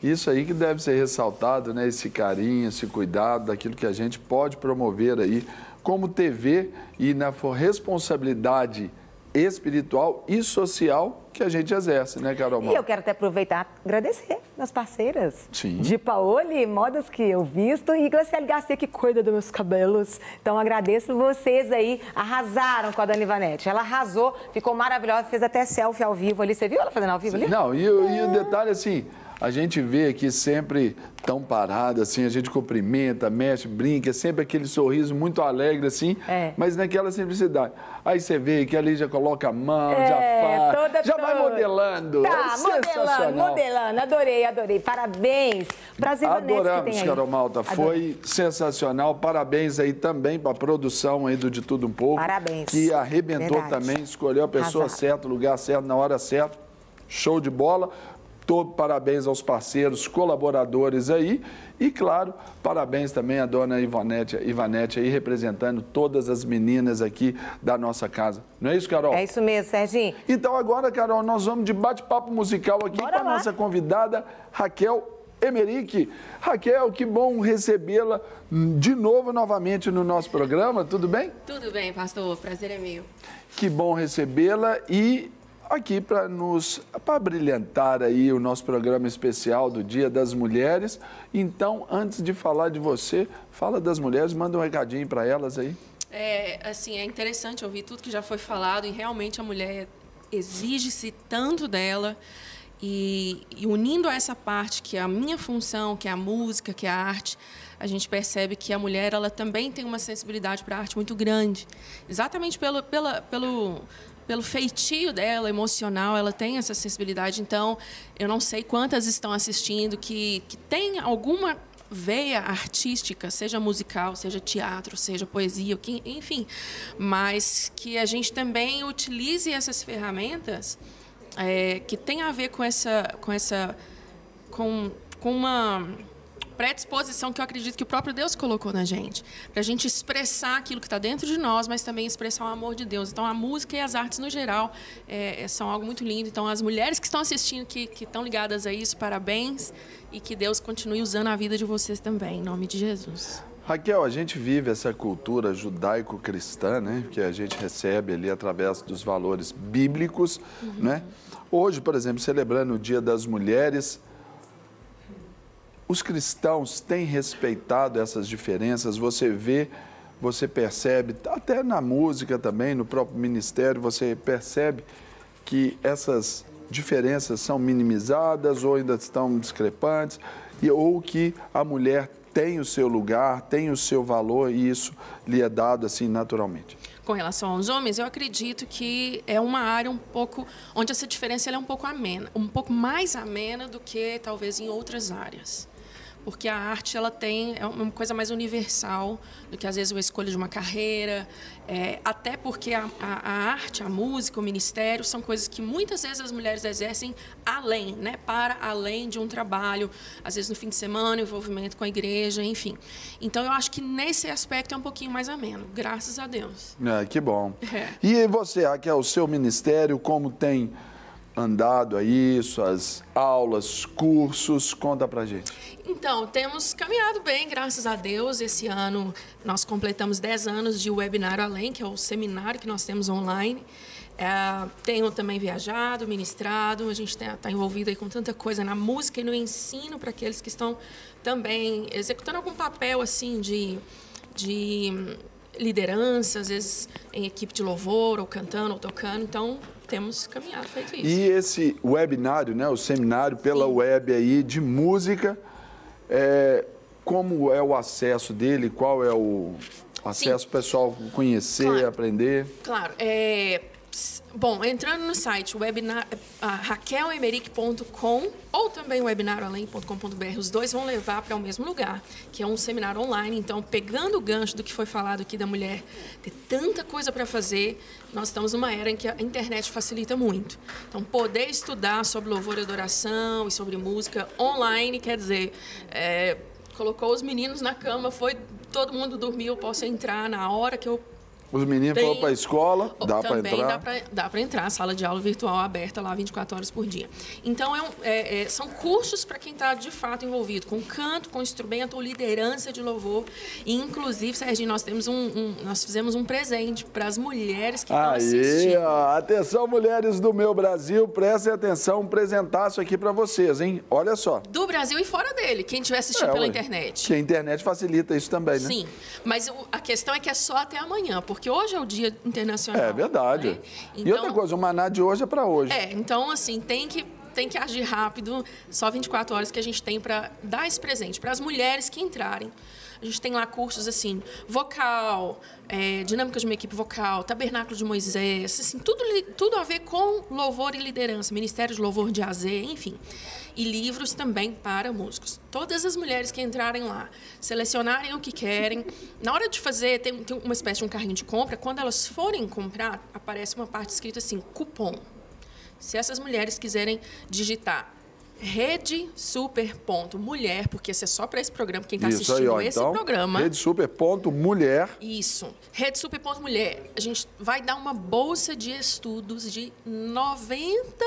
Isso aí que deve ser ressaltado, né? Esse carinho, esse cuidado daquilo que a gente pode promover aí como TV e na responsabilidade espiritual e social que a gente exerce, né, Carol? E eu quero até aproveitar e agradecer as parceiras. Sim. De Paoli, modas que eu visto, e Glaciele Garcia, que cuida dos meus cabelos. Então, agradeço vocês aí, arrasaram com a Dona Ivanete. Ela arrasou, ficou maravilhosa, fez até selfie ao vivo ali. Você viu ela fazendo ao vivo ali? Não, e o detalhe assim, A gente vê aqui sempre tão parada, assim, a gente cumprimenta, mexe, brinca, sempre aquele sorriso muito alegre, assim, mas naquela simplicidade. Aí você vê que ali já coloca a mão, já faz, já vai modelando. Tá, modelando. Adorei. Parabéns para as Ivanetes que tem aí. Adoramos, Carol Malta. Foi sensacional. Parabéns aí também para a produção aí do De Tudo Um Pouco. Parabéns. Que arrebentou também, escolheu a pessoa Arrasado. certa, o lugar certo, na hora certa. Show de bola. Parabéns aos parceiros, colaboradores aí. E, claro, parabéns também à dona Ivanete aí, representando todas as meninas aqui da nossa casa. Não é isso, Carol? É isso mesmo, Serginho. Então, agora, Carol, nós vamos de bate-papo musical aqui com a nossa convidada, Raquel Emerick. Raquel, que bom recebê-la de novo, novamente no nosso programa. Tudo bem? Tudo bem, pastor. Prazer é meu. Que bom recebê-la e aqui para brilhantar aí o nosso programa especial do Dia das Mulheres. Então, antes de falar de você, fala das mulheres, manda um recadinho para elas aí. É interessante ouvir tudo que já foi falado e realmente a mulher exige-se tanto dela e unindo a essa parte que é a minha função, que é a música, que é a arte, a gente percebe que a mulher ela também tem uma sensibilidade para a arte muito grande, exatamente pelo feitio dela, emocional, ela tem essa sensibilidade. Então, eu não sei quantas estão assistindo que tem alguma veia artística, seja musical, seja teatro, seja poesia, enfim, mas que a gente também utilize essas ferramentas que tem a ver com uma predisposição que eu acredito que o próprio Deus colocou na gente, para a gente expressar aquilo que está dentro de nós, mas também expressar o amor de Deus. Então, a música e as artes, no geral, são algo muito lindo. Então, as mulheres que estão assistindo, que estão ligadas a isso, parabéns, e que Deus continue usando a vida de vocês também, em nome de Jesus. Raquel, a gente vive essa cultura judaico-cristã, né, que a gente recebe ali através dos valores bíblicos, né? Hoje, por exemplo, celebrando o Dia das Mulheres, os cristãos têm respeitado essas diferenças, você vê, você percebe, até na música também, no próprio ministério, você percebe que essas diferenças são minimizadas ou ainda estão discrepantes, ou que a mulher tem o seu lugar, tem o seu valor e isso lhe é dado assim naturalmente. Com relação aos homens, eu acredito que é uma área um pouco onde essa diferença ela é um pouco amena, um pouco mais amena do que talvez em outras áreas. Porque a arte ela é uma coisa mais universal do que, às vezes, a escolha de uma carreira. Até porque a arte, a música, o ministério são coisas que muitas vezes as mulheres exercem além, né? Para além de um trabalho, às vezes no fim de semana, envolvimento com a igreja, enfim. Então, eu acho que nesse aspecto é um pouquinho mais ameno, graças a Deus. Que bom. E você, Raquel, o seu ministério, como tem andado aí, suas aulas, cursos, conta pra gente. Então, temos caminhado bem, graças a Deus. Esse ano nós completamos 10 anos de Webinário Além, que é o seminário que nós temos online. Tenho também viajado, ministrado, a gente está envolvido aí com tanta coisa na música e no ensino para aqueles que estão também executando algum papel assim de liderança, às vezes em equipe de louvor, ou cantando, ou tocando. Então, temos caminhado, feito isso. E esse webinário, né, o seminário pela web aí de música, como é o acesso dele? Qual é o acesso pessoal conhecer, aprender? Claro. Bom, entrando no site raquelemerick.com ou também webinarioalém.com.br, os dois vão levar para o mesmo lugar, que é um seminário online. Então, pegando o gancho do que foi falado aqui da mulher ter tanta coisa para fazer, nós estamos numa era em que a internet facilita muito. Então, poder estudar sobre louvor e adoração e sobre música online, quer dizer, colocou os meninos na cama, todo mundo dormiu, eu posso entrar na hora que eu... Os meninos foram para a escola, dá para entrar? Dá para entrar, sala de aula virtual aberta lá 24 horas por dia. Então, são cursos para quem está de fato envolvido com canto, com instrumento ou liderança de louvor. E, inclusive, Serginho, nós fizemos um presente para as mulheres que estão assistindo. Atenção, mulheres do meu Brasil, prestem atenção, um presentaço aqui para vocês, hein? Olha só. Do Brasil e fora dele, quem estiver assistindo pela internet. Que a internet facilita isso também, né? Sim, mas a questão é que é só até amanhã, porque hoje é o Dia Internacional. É verdade. Né? Então, e outra coisa, o maná de hoje é para hoje. Então, assim, tem que tem que agir rápido. Só 24 horas que a gente tem para dar esse presente para as mulheres que entrarem. A gente tem lá cursos assim, vocal, dinâmicas de uma equipe vocal, tabernáculo de Moisés, assim, tudo a ver com louvor e liderança, ministério de louvor de AZ, enfim. E livros também para músicos. Todas as mulheres que entrarem lá, selecionarem o que querem. Na hora de fazer, tem uma espécie de um carrinho de compra. Quando elas forem comprar, aparece uma parte escrita assim, cupom. Se essas mulheres quiserem digitar RedeSuper.mulher, porque isso é só para esse programa, quem está assistindo esse programa. RedeSuper.mulher. Isso, RedeSuper.mulher. A gente vai dar uma bolsa de estudos de 90%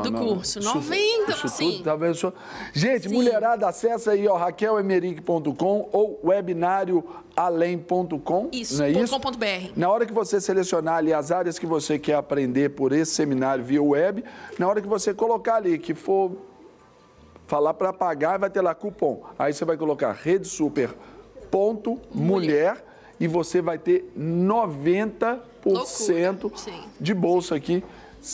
do curso. 90%. Gente, mulherada, acessa aí, ó, raquelemerick.com ou webinarioalém.com. Isso, não é isso? .com.br. Na hora que você selecionar ali as áreas que você quer aprender por esse seminário via web, na hora que você colocar ali, que for falar para pagar, vai ter lá cupom. Aí você vai colocar RedeSuper.mulher e você vai ter 90% de bolsa aqui.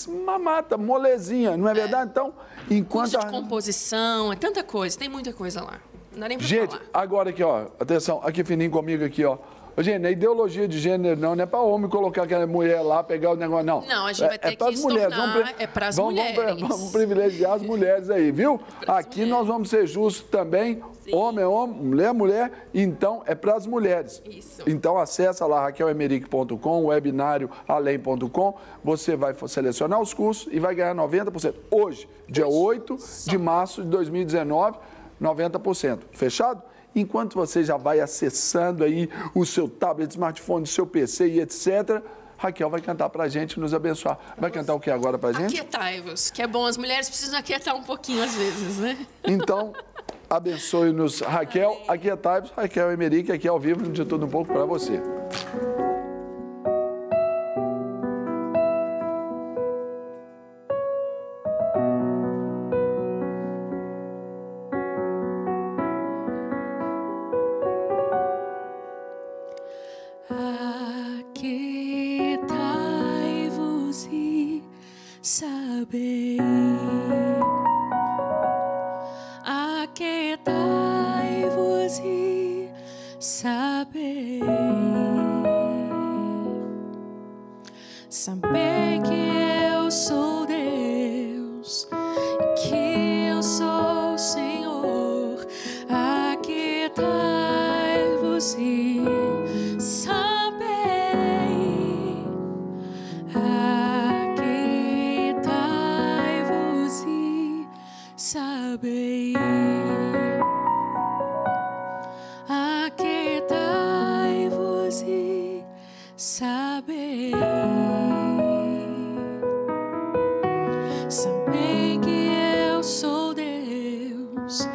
Uma mata, molezinha, não é verdade? Então, enquanto... Curso de composição, é tanta coisa, tem muita coisa lá. Não dá nem pra gente, falar. agora aqui, ó, atenção, aqui fininho comigo aqui, ó. Gente, não é ideologia de gênero, não é para homem colocar aquela mulher lá, pegar o negócio, não. Não, a gente vai ter que se mulheres. É para as mulheres. Vamos privilegiar as mulheres aí, viu? Aqui nós vamos ser justos também. Sim. Homem é homem, mulher é mulher, então é para as mulheres. Isso. Então acessa lá raquelemerick.com, webinarioalém.com, você vai selecionar os cursos e vai ganhar 90%. Hoje, dia 8 de março de 2019, 90%. Fechado? Enquanto você já vai acessando aí o seu tablet, smartphone, seu PC e etc., Raquel vai cantar pra gente, nos abençoar. Vai cantar o que agora pra gente? Aquietai-vos, que é bom. As mulheres precisam aquietar um pouquinho às vezes, né? Então, abençoe-nos, Raquel. Aquietai-vos, Raquel Emerick, aqui ao vivo, de tudo um pouco pra você. Aquietai-vos e sabei. Aquietai-vos e sabei. Sabei que eu sou Deus, que eu sou o Senhor. Aquietai-vos e sabei, aquietai-vos e sabei, sabei que eu sou Deus e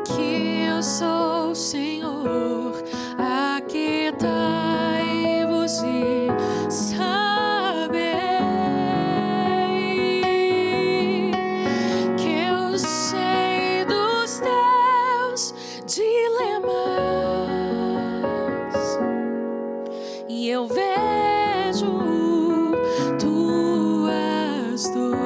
que eu sou o Senhor. Aquietai-vos e sabei que eu sei dos teus dilemas e eu vejo tuas dores.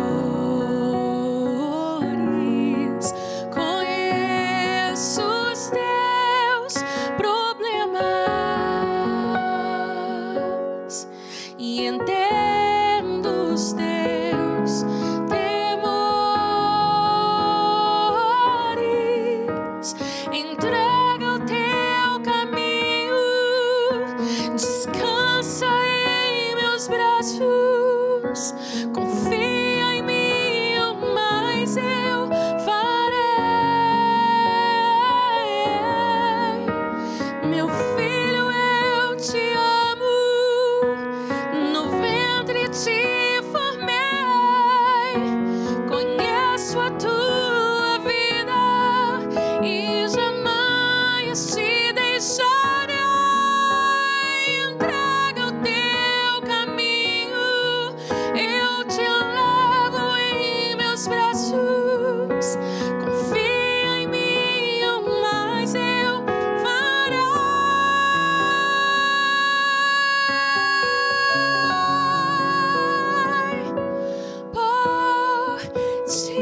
Volta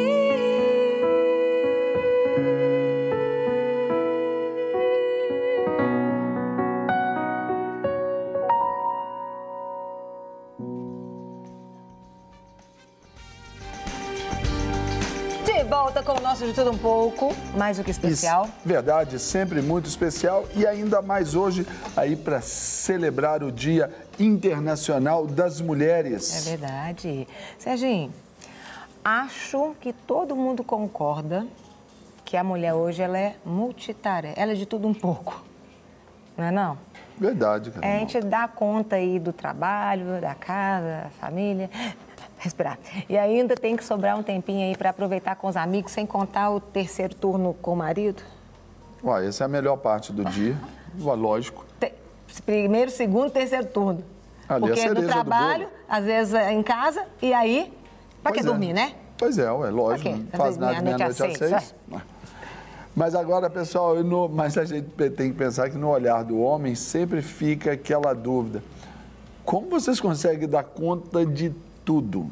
com o nosso De Tudo Um Pouco, mais do que especial. Isso, verdade, sempre muito especial e ainda mais hoje aí para celebrar o Dia Internacional das Mulheres. É verdade. Serginho, acho que todo mundo concorda que a mulher hoje ela é multitarefa, ela é de tudo um pouco, não é não? Verdade, cara. A gente dá conta aí do trabalho, da casa, da família... Respirar. E ainda tem que sobrar um tempinho aí para aproveitar com os amigos, sem contar o terceiro turno com o marido? Ué, essa é a melhor parte do dia, lógico. Primeiro, segundo, terceiro turno. Ali porque no trabalho, às vezes em casa, e aí, para que dormir, né? Pois é, lógico, não faz nada meia-noite às 6. Mas agora, pessoal, mas a gente tem que pensar que no olhar do homem sempre fica aquela dúvida. Como vocês conseguem dar conta de tudo?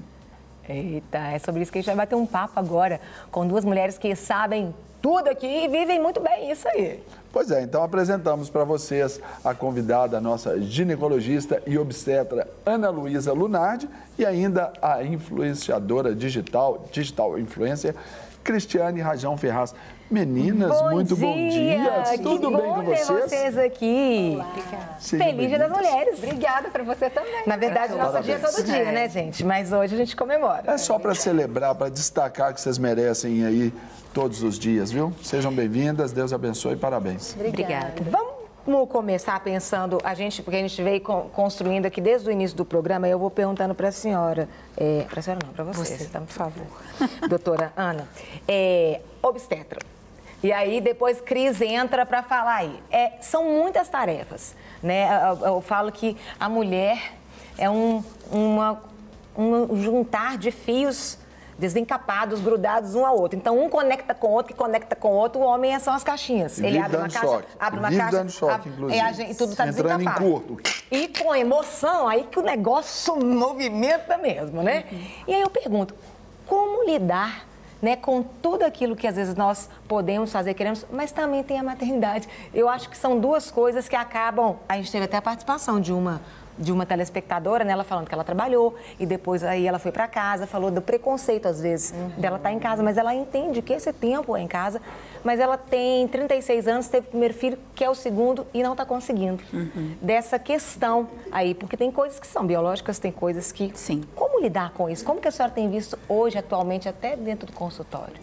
Eita, é sobre isso que a gente vai bater um papo agora, com duas mulheres que sabem tudo aqui e vivem muito bem isso aí. Pois é, então apresentamos para vocês a convidada, a nossa ginecologista e obstetra Ana Luísa Lunardi e ainda a influenciadora digital influencer, Cristiane Rajão Ferraz. Meninas, muito bom dia. Tudo bem com vocês? Ter vocês aqui. Olá. Feliz Dia das Mulheres. Obrigada para você também. Na verdade, nosso dia é todo dia, né, gente? Mas hoje a gente comemora. É só para celebrar, para destacar que vocês merecem aí todos os dias, viu? Sejam bem-vindas, Deus abençoe e parabéns. Obrigada. Vamos começar pensando, porque a gente veio construindo aqui desde o início do programa, eu vou perguntando para a senhora, para a senhora não, para você, tá, por favor, doutora Ana, obstetra. E aí, depois, Cris entra para falar aí. São muitas tarefas, né? Eu falo que a mulher é um juntar de fios desencapados, grudados um ao outro. Então, um conecta com o outro, que conecta com o outro. O homem são as caixinhas. Ele abre uma caixa, dando choque, inclusive. E tudo está desencapado. Entrando em curto. E com emoção, aí que o negócio movimenta mesmo, né? E aí eu pergunto, como lidar, né, com tudo aquilo que às vezes nós podemos fazer, queremos, mas também tem a maternidade. Eu acho que são duas coisas que acabam... A gente teve até a participação de uma telespectadora, né, ela falando que ela trabalhou e depois aí ela foi para casa, falou do preconceito às vezes dela estar em casa, mas ela entende que esse tempo é em casa, mas ela tem 36 anos, teve o primeiro filho, que é o segundo e não está conseguindo. Dessa questão aí, porque tem coisas que são biológicas, tem coisas que... Sim. Como lidar com isso? Como que a senhora tem visto hoje, atualmente, até dentro do consultório?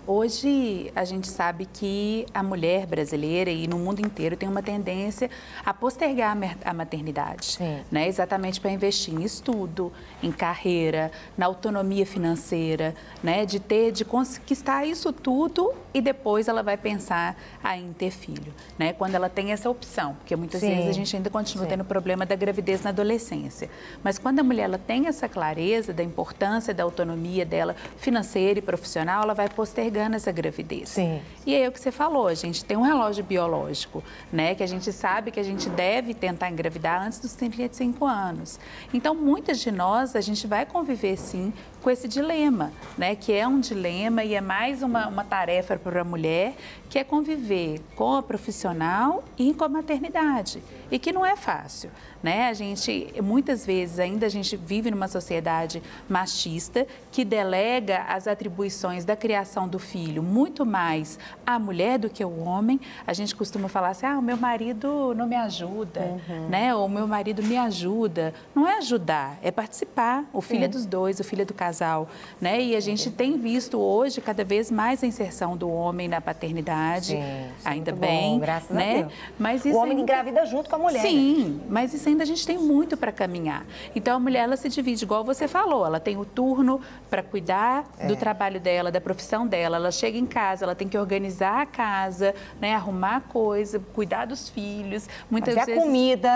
Hoje a gente sabe que a mulher brasileira e no mundo inteiro tem uma tendência a postergar a maternidade. Né? Exatamente para investir em estudo, em carreira, na autonomia financeira, né? De conquistar isso tudo e depois ela vai pensar em ter filho, né? Quando ela tem essa opção, porque muitas vezes a gente ainda continua tendo o problema da gravidez na adolescência. Mas quando a mulher ela tem essa clareza da importância da autonomia dela financeira e profissional, ela vai postergando essa gravidez. E aí é o que você falou, a gente tem um relógio biológico, né? Que a gente sabe que a gente deve tentar engravidar antes dos 35 anos. Então, muitas de nós, a gente vai conviver, sim, com esse dilema, né? Que é um dilema e é mais uma tarefa para a mulher, que é conviver com a profissional e com a maternidade. E que não é fácil, né? A gente, muitas vezes, ainda a gente vive numa sociedade machista que delega as atribuições da criação do filho muito mais à mulher do que ao homem. A gente costuma falar assim, o meu marido não me ajuda, né? Ou o meu marido me ajuda. Não é ajudar, é participar. O filho é dos dois, o filho é do casal, né? E a gente tem visto hoje cada vez mais a inserção do homem na paternidade, ainda bem, graças né? a Deus. Mas isso o homem engravida junto com a mulher. Sim, mas isso ainda a gente tem muito para caminhar. Então a mulher ela se divide, igual você falou, ela tem o turno para cuidar do trabalho dela, da profissão dela. Ela chega em casa, ela tem que organizar a casa, né? Arrumar a coisa, cuidar dos filhos, muitas vezes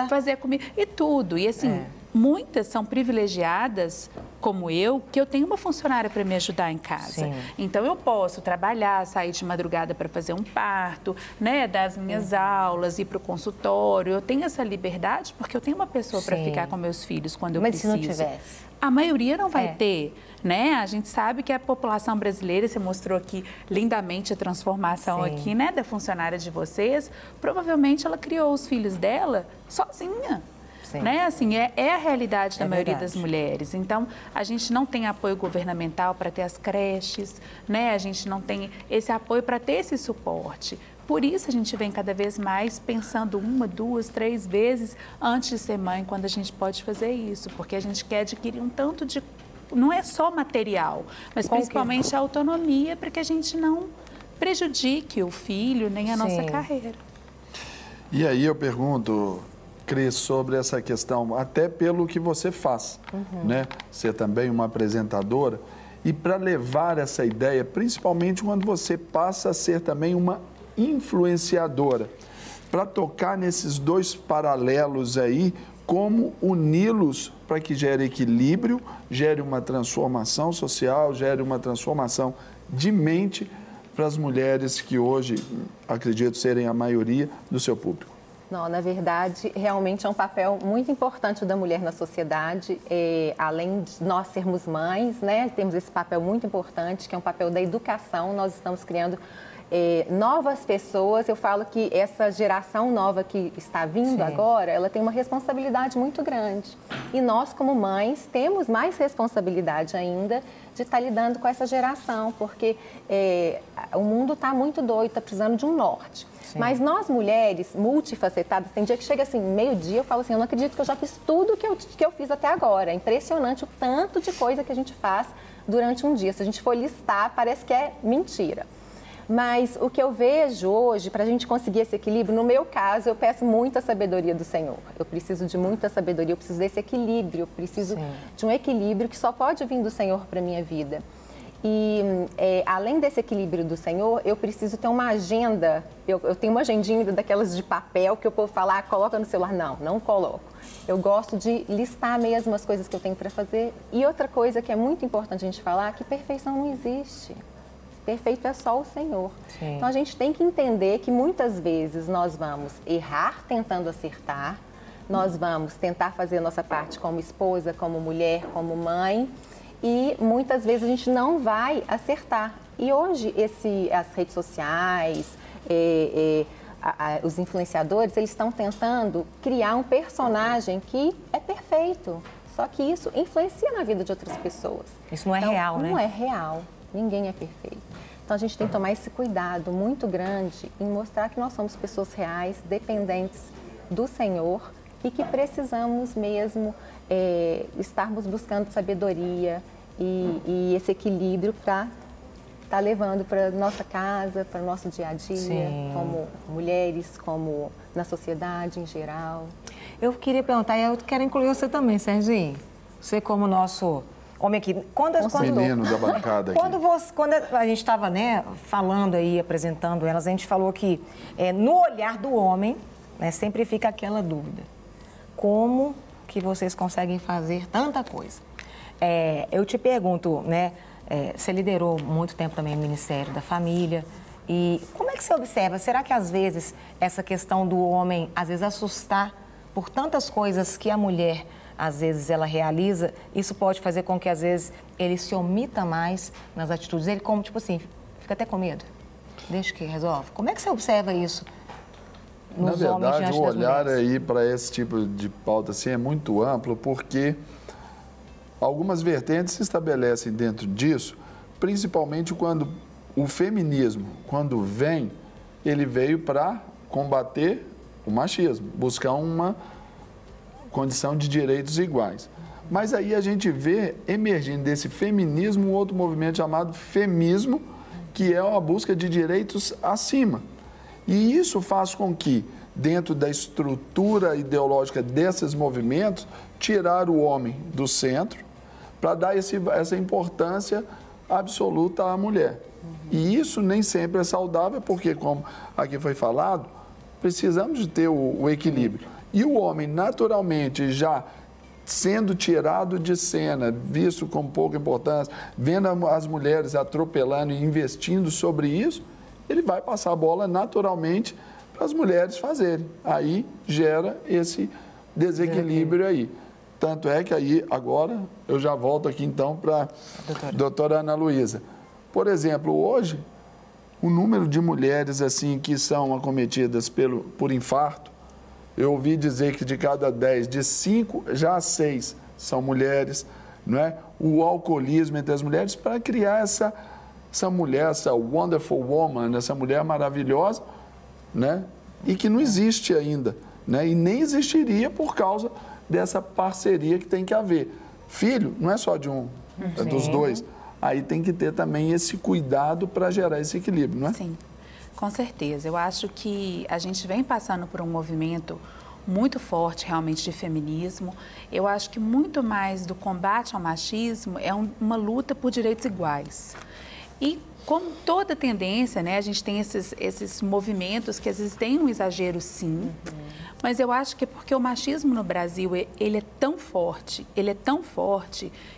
fazer a comida e tudo. E assim, muitas são privilegiadas, como eu, que eu tenho uma funcionária para me ajudar em casa. Sim. Então, eu posso trabalhar, sair de madrugada para fazer um parto, né, dar as minhas aulas, ir para o consultório. Eu tenho essa liberdade porque eu tenho uma pessoa para ficar com meus filhos quando eu preciso. Mas se não tivesse? A maioria não vai ter, né? A gente sabe que a população brasileira, você mostrou aqui lindamente a transformação aqui, né, da funcionária de vocês. Provavelmente ela criou os filhos dela sozinha. Né? Assim, é a realidade da maioria das mulheres. Então, a gente não tem apoio governamental para ter as creches, né? A gente não tem esse apoio para ter esse suporte. Por isso, a gente vem cada vez mais pensando 1, 2, 3 vezes antes de ser mãe, quando a gente pode fazer isso. Porque a gente quer adquirir um tanto de... Não é só material, mas principalmente a autonomia para que a gente não prejudique o filho nem a nossa carreira. E aí eu pergunto... Cris, sobre essa questão, até pelo que você faz, né? Ser também uma apresentadora, e para levar essa ideia, principalmente quando você passa a ser também uma influenciadora, para tocar nesses dois paralelos aí, como uni-los para que gere equilíbrio, gere uma transformação social, gere uma transformação de mente para as mulheres que hoje, acredito, serem a maioria do seu público. Não, na verdade, realmente é um papel muito importante da mulher na sociedade, além de nós sermos mães, né, temos esse papel muito importante, que é um papel da educação. Nós estamos criando novas pessoas. Eu falo que essa geração nova que está vindo agora, ela tem uma responsabilidade muito grande. E nós, como mães, temos mais responsabilidade ainda de estar lidando com essa geração, porque o mundo está muito doido, está precisando de um norte. Mas nós, mulheres multifacetadas, tem dia que chega assim, meio-dia, eu falo assim, eu não acredito que eu já fiz tudo que eu fiz até agora. É impressionante o tanto de coisa que a gente faz durante um dia. Se a gente for listar, parece que é mentira. Mas o que eu vejo hoje, para a gente conseguir esse equilíbrio, no meu caso, eu peço muita sabedoria do Senhor. Eu preciso de muita sabedoria, eu preciso desse equilíbrio, eu preciso de um equilíbrio que só pode vir do Senhor para a minha vida. E além desse equilíbrio do Senhor, eu preciso ter uma agenda. Eu tenho uma agendinha daquelas de papel que eu posso falar, coloca no celular. Não coloco. Eu gosto de listar mesmo as coisas que eu tenho para fazer. E outra coisa que é muito importante a gente falar, que perfeição não existe. Perfeito é só o Senhor. Então a gente tem que entender que muitas vezes nós vamos errar tentando acertar, nós vamos tentar fazer a nossa parte como esposa, como mulher, como mãe, e muitas vezes a gente não vai acertar. E hoje as redes sociais, os influenciadores, eles estão tentando criar um personagem que é perfeito. Só que isso influencia na vida de outras pessoas. Isso não é real, né? Não é real. Ninguém é perfeito. Então a gente tem que tomar esse cuidado muito grande em mostrar que nós somos pessoas reais, dependentes do Senhor e que precisamos mesmo estarmos buscando sabedoria e esse equilíbrio para estar levando para nossa casa, para o nosso dia a dia, como mulheres, como na sociedade em geral. Eu queria perguntar, e eu quero incluir você também, Serginho. Você como nosso homem aqui. Menino da bancada aqui. Quando a gente estava, né, falando aí, apresentando elas, a gente falou que no olhar do homem, né, sempre fica aquela dúvida. Como que vocês conseguem fazer tanta coisa? Eu te pergunto, né, você liderou muito tempo também o Ministério da Família, e como é que você observa? Será que às vezes essa questão do homem, às vezes assustar por tantas coisas que a mulher, às vezes, ela realiza, isso pode fazer com que, às vezes, ele se omita mais nas atitudes. Ele, como, tipo assim, fica até com medo. Deixa que resolve. Como é que você observa isso nos homens diante das mulheres? Na verdade, o olhar aí para esse tipo de pauta assim, é muito amplo, porque algumas vertentes se estabelecem dentro disso, principalmente quando o feminismo, quando vem, ele veio para combater o machismo, buscar uma condição de direitos iguais. Mas aí a gente vê emergindo desse feminismo um outro movimento chamado femismo, que é a busca de direitos acima. E isso faz com que, dentro da estrutura ideológica desses movimentos, tirar o homem do centro para dar essa importância absoluta à mulher. E isso nem sempre é saudável, porque, como aqui foi falado, precisamos de ter o equilíbrio. E o homem, naturalmente, já sendo tirado de cena, visto com pouca importância, vendo as mulheres atropelando e investindo sobre isso, ele vai passar a bola naturalmente para as mulheres fazerem. Aí gera esse desequilíbrio aí. Tanto é que aí, agora, eu já volto aqui então para a doutora Ana Luísa. Por exemplo, hoje, o número de mulheres assim que são acometidas por infarto, eu ouvi dizer que de cada 10, de 5 já 6 são mulheres, não é? O alcoolismo entre as mulheres, para criar essa mulher, essa wonderful woman, essa mulher maravilhosa, né? E que não existe ainda, né? E nem existiria por causa dessa parceria que tem que haver. Filho não é só de um, é dos dois. Aí tem que ter também esse cuidado para gerar esse equilíbrio, não é? Sim, com certeza. Eu acho que a gente vem passando por um movimento muito forte realmente de feminismo. Eu acho que muito mais do combate ao machismo é uma luta por direitos iguais. E como toda tendência, né, a gente tem esses movimentos que às vezes tem um exagero, sim, mas eu acho que é porque o machismo no Brasil, ele é tão forte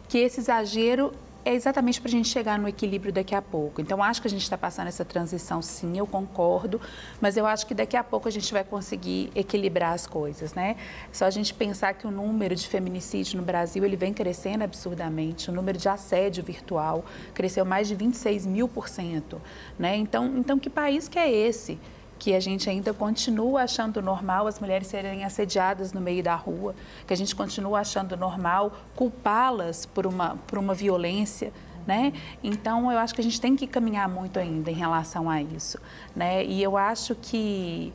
que esse exagero é exatamente para a gente chegar no equilíbrio daqui a pouco. Então, acho que a gente está passando essa transição, sim, eu concordo, mas eu acho que daqui a pouco a gente vai conseguir equilibrar as coisas, né? Só a gente pensar que o número de feminicídio no Brasil, ele vem crescendo absurdamente, o número de assédio virtual cresceu mais de 26.000%, né? Então, que país que é esse? Que a gente ainda continua achando normal as mulheres serem assediadas no meio da rua, que a gente continua achando normal culpá-las por uma violência, né? Então, eu acho que a gente tem que caminhar muito ainda em relação a isso, né? E eu acho que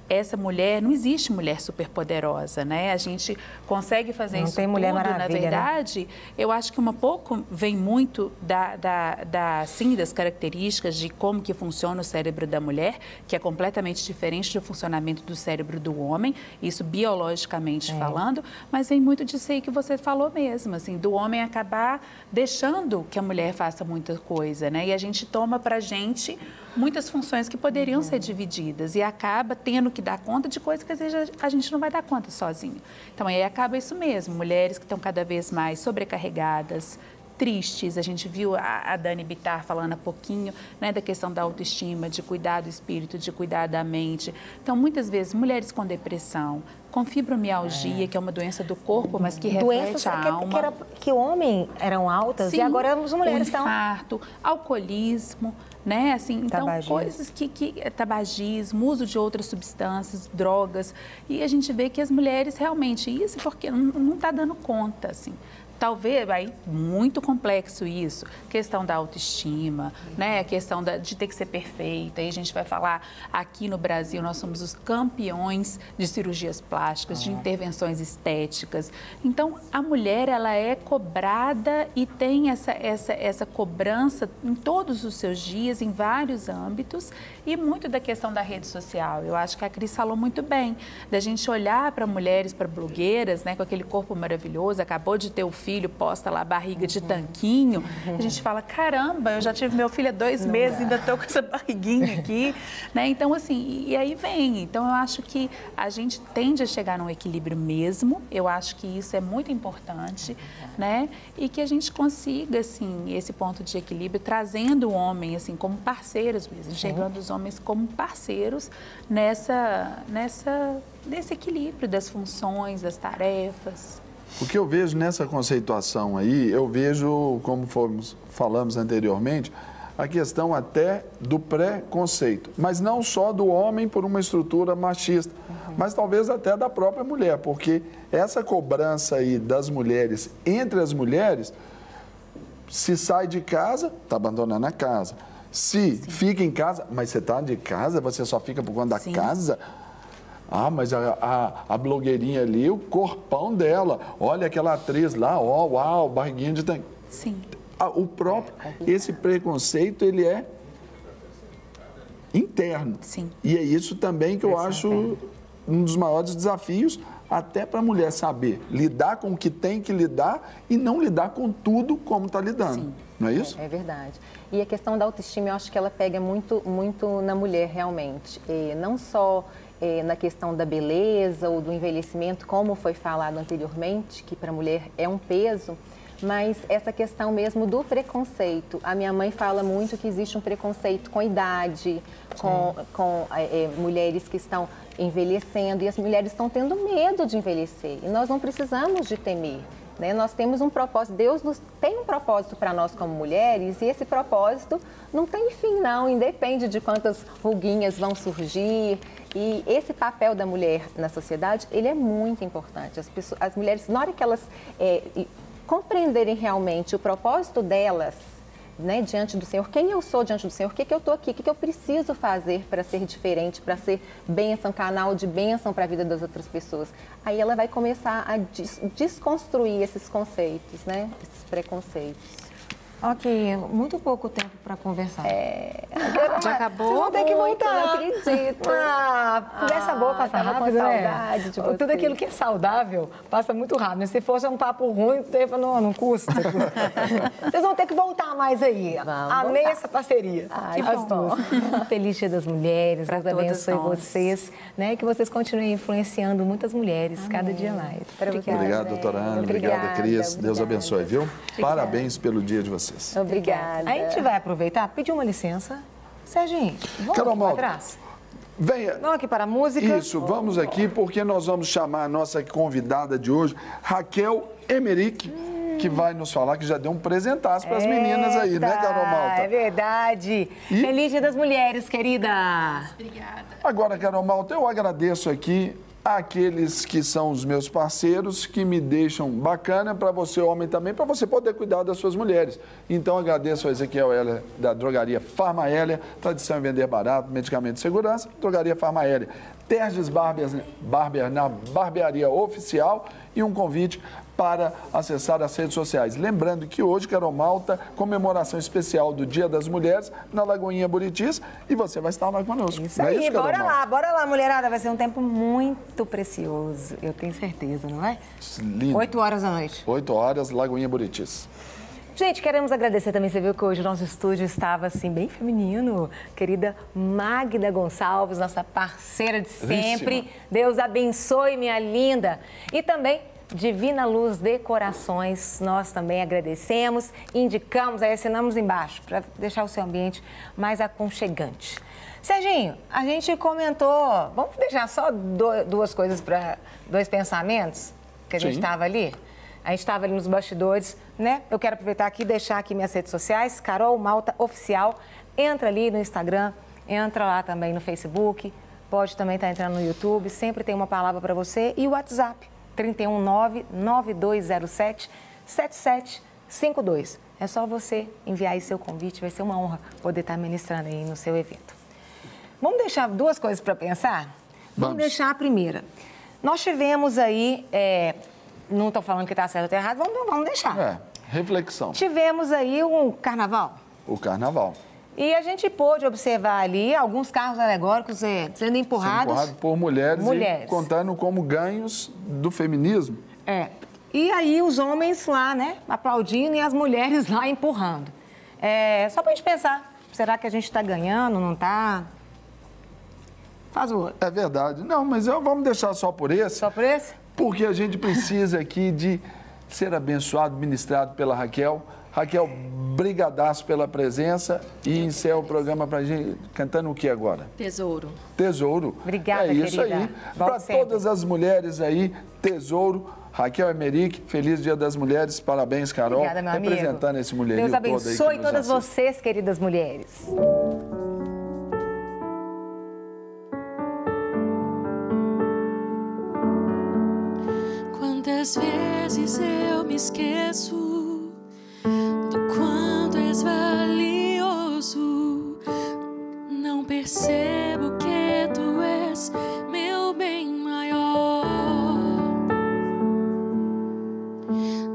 essa mulher, não existe mulher superpoderosa, né? A gente consegue fazer isso tudo, na verdade, né? Eu acho que um pouco vem muito das características de como que funciona o cérebro da mulher, que é completamente diferente do funcionamento do cérebro do homem, isso biologicamente falando, mas vem muito disso aí que você falou mesmo, assim, do homem acabar deixando que a mulher faça muita coisa, né? E a gente toma pra gente muitas funções que poderiam ser divididas e acaba tendo que dar conta de coisas que às vezes a gente não vai dar conta sozinho. Então, aí acaba isso mesmo, mulheres que estão cada vez mais sobrecarregadas, tristes. A gente viu a Dani Bittar falando há pouquinho, né, da questão da autoestima, de cuidar do espírito, de cuidar da mente. Então, muitas vezes, mulheres com depressão, com fibromialgia, que é uma doença do corpo, mas que reflete a alma. Que homem eram altas. Sim, e agora as mulheres estão... infarto, alcoolismo, né? Assim, então, coisas tabagismo, uso de outras substâncias, drogas. E a gente vê que as mulheres realmente, isso porque não está dando conta, assim. Talvez, aí, muito complexo isso, questão da autoestima, né? A questão de ter que ser perfeita. Aí a gente vai falar, aqui no Brasil, nós somos os campeões de cirurgias plásticas, de intervenções estéticas. Então, a mulher, ela é cobrada e tem essa cobrança em todos os seus dias, em vários âmbitos, e muito da questão da rede social. Eu acho que a Cris falou muito bem, da gente olhar para mulheres, para blogueiras, né? Com aquele corpo maravilhoso, acabou de ter o filho, posta lá a barriga de tanquinho, a gente fala, caramba, eu já tive meu filho há 2 meses, ainda estou com essa barriguinha aqui, né? Então, assim, e aí vem. Então, eu acho que a gente tende a chegar num equilíbrio mesmo, eu acho que isso é muito importante, né? E que a gente consiga, assim, esse ponto de equilíbrio, trazendo o homem, assim, como parceiros mesmo, enxergando os homens como parceiros nesse equilíbrio das funções, das tarefas. O que eu vejo nessa conceituação aí, eu vejo, como falamos anteriormente, a questão até do preconceito, mas não só do homem por uma estrutura machista, mas talvez até da própria mulher, porque essa cobrança aí das mulheres, entre as mulheres, se sai de casa, está abandonando a casa. Se fica em casa, mas você está de casa, você só fica por conta da casa? Ah, mas a blogueirinha ali, o corpão dela, olha aquela atriz lá, ó, uau, barriguinha de tanque. Sim. Esse preconceito, ele é interno. Sim. E é isso também que eu acho um dos maiores desafios, até para a mulher saber lidar com o que tem que lidar e não lidar com tudo como está lidando. Sim. Não é isso? É verdade. E a questão da autoestima, eu acho que ela pega muito, muito na mulher, realmente. E não só na questão da beleza ou do envelhecimento, como foi falado anteriormente, que para a mulher é um peso, mas essa questão mesmo do preconceito. A minha mãe fala muito que existe um preconceito com idade, com mulheres que estão envelhecendo, e as mulheres estão tendo medo de envelhecer. E nós não precisamos de temer, né? Nós temos um propósito, Deus tem um propósito para nós como mulheres, e esse propósito não tem fim não, independe de quantas ruguinhas vão surgir. E esse papel da mulher na sociedade, ele é muito importante. As mulheres, na hora que elas compreenderem realmente o propósito delas, né, diante do Senhor, quem eu sou diante do Senhor, o que eu estou aqui, o que eu preciso fazer para ser diferente, para ser bênção, canal de bênção para a vida das outras pessoas. Aí ela vai começar a desconstruir esses conceitos, né, esses preconceitos. Ok, muito pouco tempo para conversar. Já acabou? Vocês vão ter que voltar. Não acredito. Conversa boa passa rápido, com né? saudade de você. Tudo aquilo que é saudável passa muito rápido. Se fosse um papo ruim, não custa. Vocês vão ter que voltar mais aí. Amei essa parceria. As duas. Feliz Dia das Mulheres. Deus abençoe vocês. Né? Que vocês continuem influenciando muitas mulheres, cada dia mais. Obrigado, doutora Ana. Obrigada, Cris. Deus abençoe, viu? Parabéns pelo dia de vocês. Obrigada. A gente vai aproveitar, pedir uma licença. Serginho, vamos Carol aqui para trás? Venha. Vamos aqui para a música. Isso, vamos aqui porque nós vamos chamar a nossa convidada de hoje, Raquel Emerick, que vai nos falar, que já deu um presentaço para as meninas aí, né, Carol Malta? É verdade. Feliz Dia das Mulheres, querida. Obrigada. Agora, Carol Malta, eu agradeço aqui àqueles que são os meus parceiros, que me deixam bacana, para você, homem também, para você poder cuidar das suas mulheres. Então, agradeço a Ezequiel Heller, da Drogaria Farmaélia, tradição em vender barato, medicamento de segurança, Drogaria Farmaélia. Terges Barber na Barbearia Oficial, e um convite para acessar as redes sociais. Lembrando que hoje, Carol Malta, comemoração especial do Dia das Mulheres na Lagoinha Buritis, e você vai estar lá conosco. Isso aí, isso, bora lá, mulherada. Vai ser um tempo muito precioso, eu tenho certeza, não é? Lindo. 8 horas da noite. 8 horas, Lagoinha Buritis. Gente, queremos agradecer também, você viu que hoje o nosso estúdio estava assim, bem feminino. Querida Magda Gonçalves, nossa parceira de sempre. Deus abençoe, minha linda. E também Divina Luz Decorações, nós também agradecemos, indicamos, aí assinamos embaixo, para deixar o seu ambiente mais aconchegante. Serginho, a gente comentou, vamos deixar só duas coisas para dois pensamentos que a gente estava ali? A gente estava ali nos bastidores, né? Eu quero aproveitar aqui e deixar aqui minhas redes sociais, Carol Malta Oficial. Entra ali no Instagram, entra lá também no Facebook, pode também estar entrando no YouTube, sempre tem uma palavra para você. E o WhatsApp, 319-9207-7752. É só você enviar aí seu convite, vai ser uma honra poder estar ministrando aí no seu evento. Vamos deixar duas coisas para pensar? Vamos deixar a primeira. Nós tivemos aí... não estou falando que está certo ou está errado, vamos deixar. Reflexão. Tivemos aí um carnaval. O carnaval. E a gente pôde observar ali alguns carros alegóricos sendo empurrados por mulheres. E contando como ganhos do feminismo. E aí os homens lá, né, aplaudindo e as mulheres lá empurrando. Só para a gente pensar, será que a gente está ganhando, não está? Faz o outro. É verdade. Não, mas vamos deixar só por esse. Só por esse? Porque a gente precisa aqui de ser abençoado, ministrado pela Raquel. Raquel, brigadaço pela presença e encerra o programa pra gente cantando o que agora? Tesouro. Tesouro. Obrigada, isso querida. aí. Para todas as mulheres aí, Tesouro. Raquel Emerick, feliz Dia das Mulheres. Parabéns, Carol. Obrigada, meu amigo. Representando esse mulherio todo aí. Deus abençoe todas vocês, queridas mulheres. Quantas vezes eu me esqueço do quanto és valioso, não percebo que tu és meu bem maior.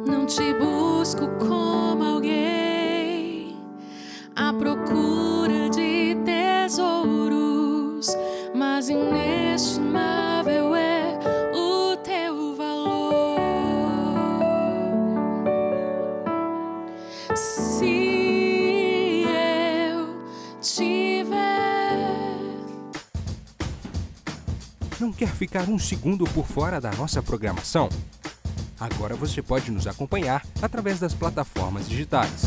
Não te busco como alguém à procura de tesouros, mas inestimável é o teu valor. Se eu tiver Não quer ficar um segundo por fora da nossa programação? Agora você pode nos acompanhar através das plataformas digitais.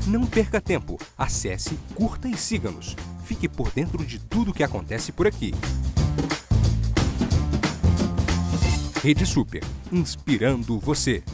Não perca tempo. Acesse, curta e siga-nos. Fique por dentro de tudo o que acontece por aqui. Rede Super, inspirando você.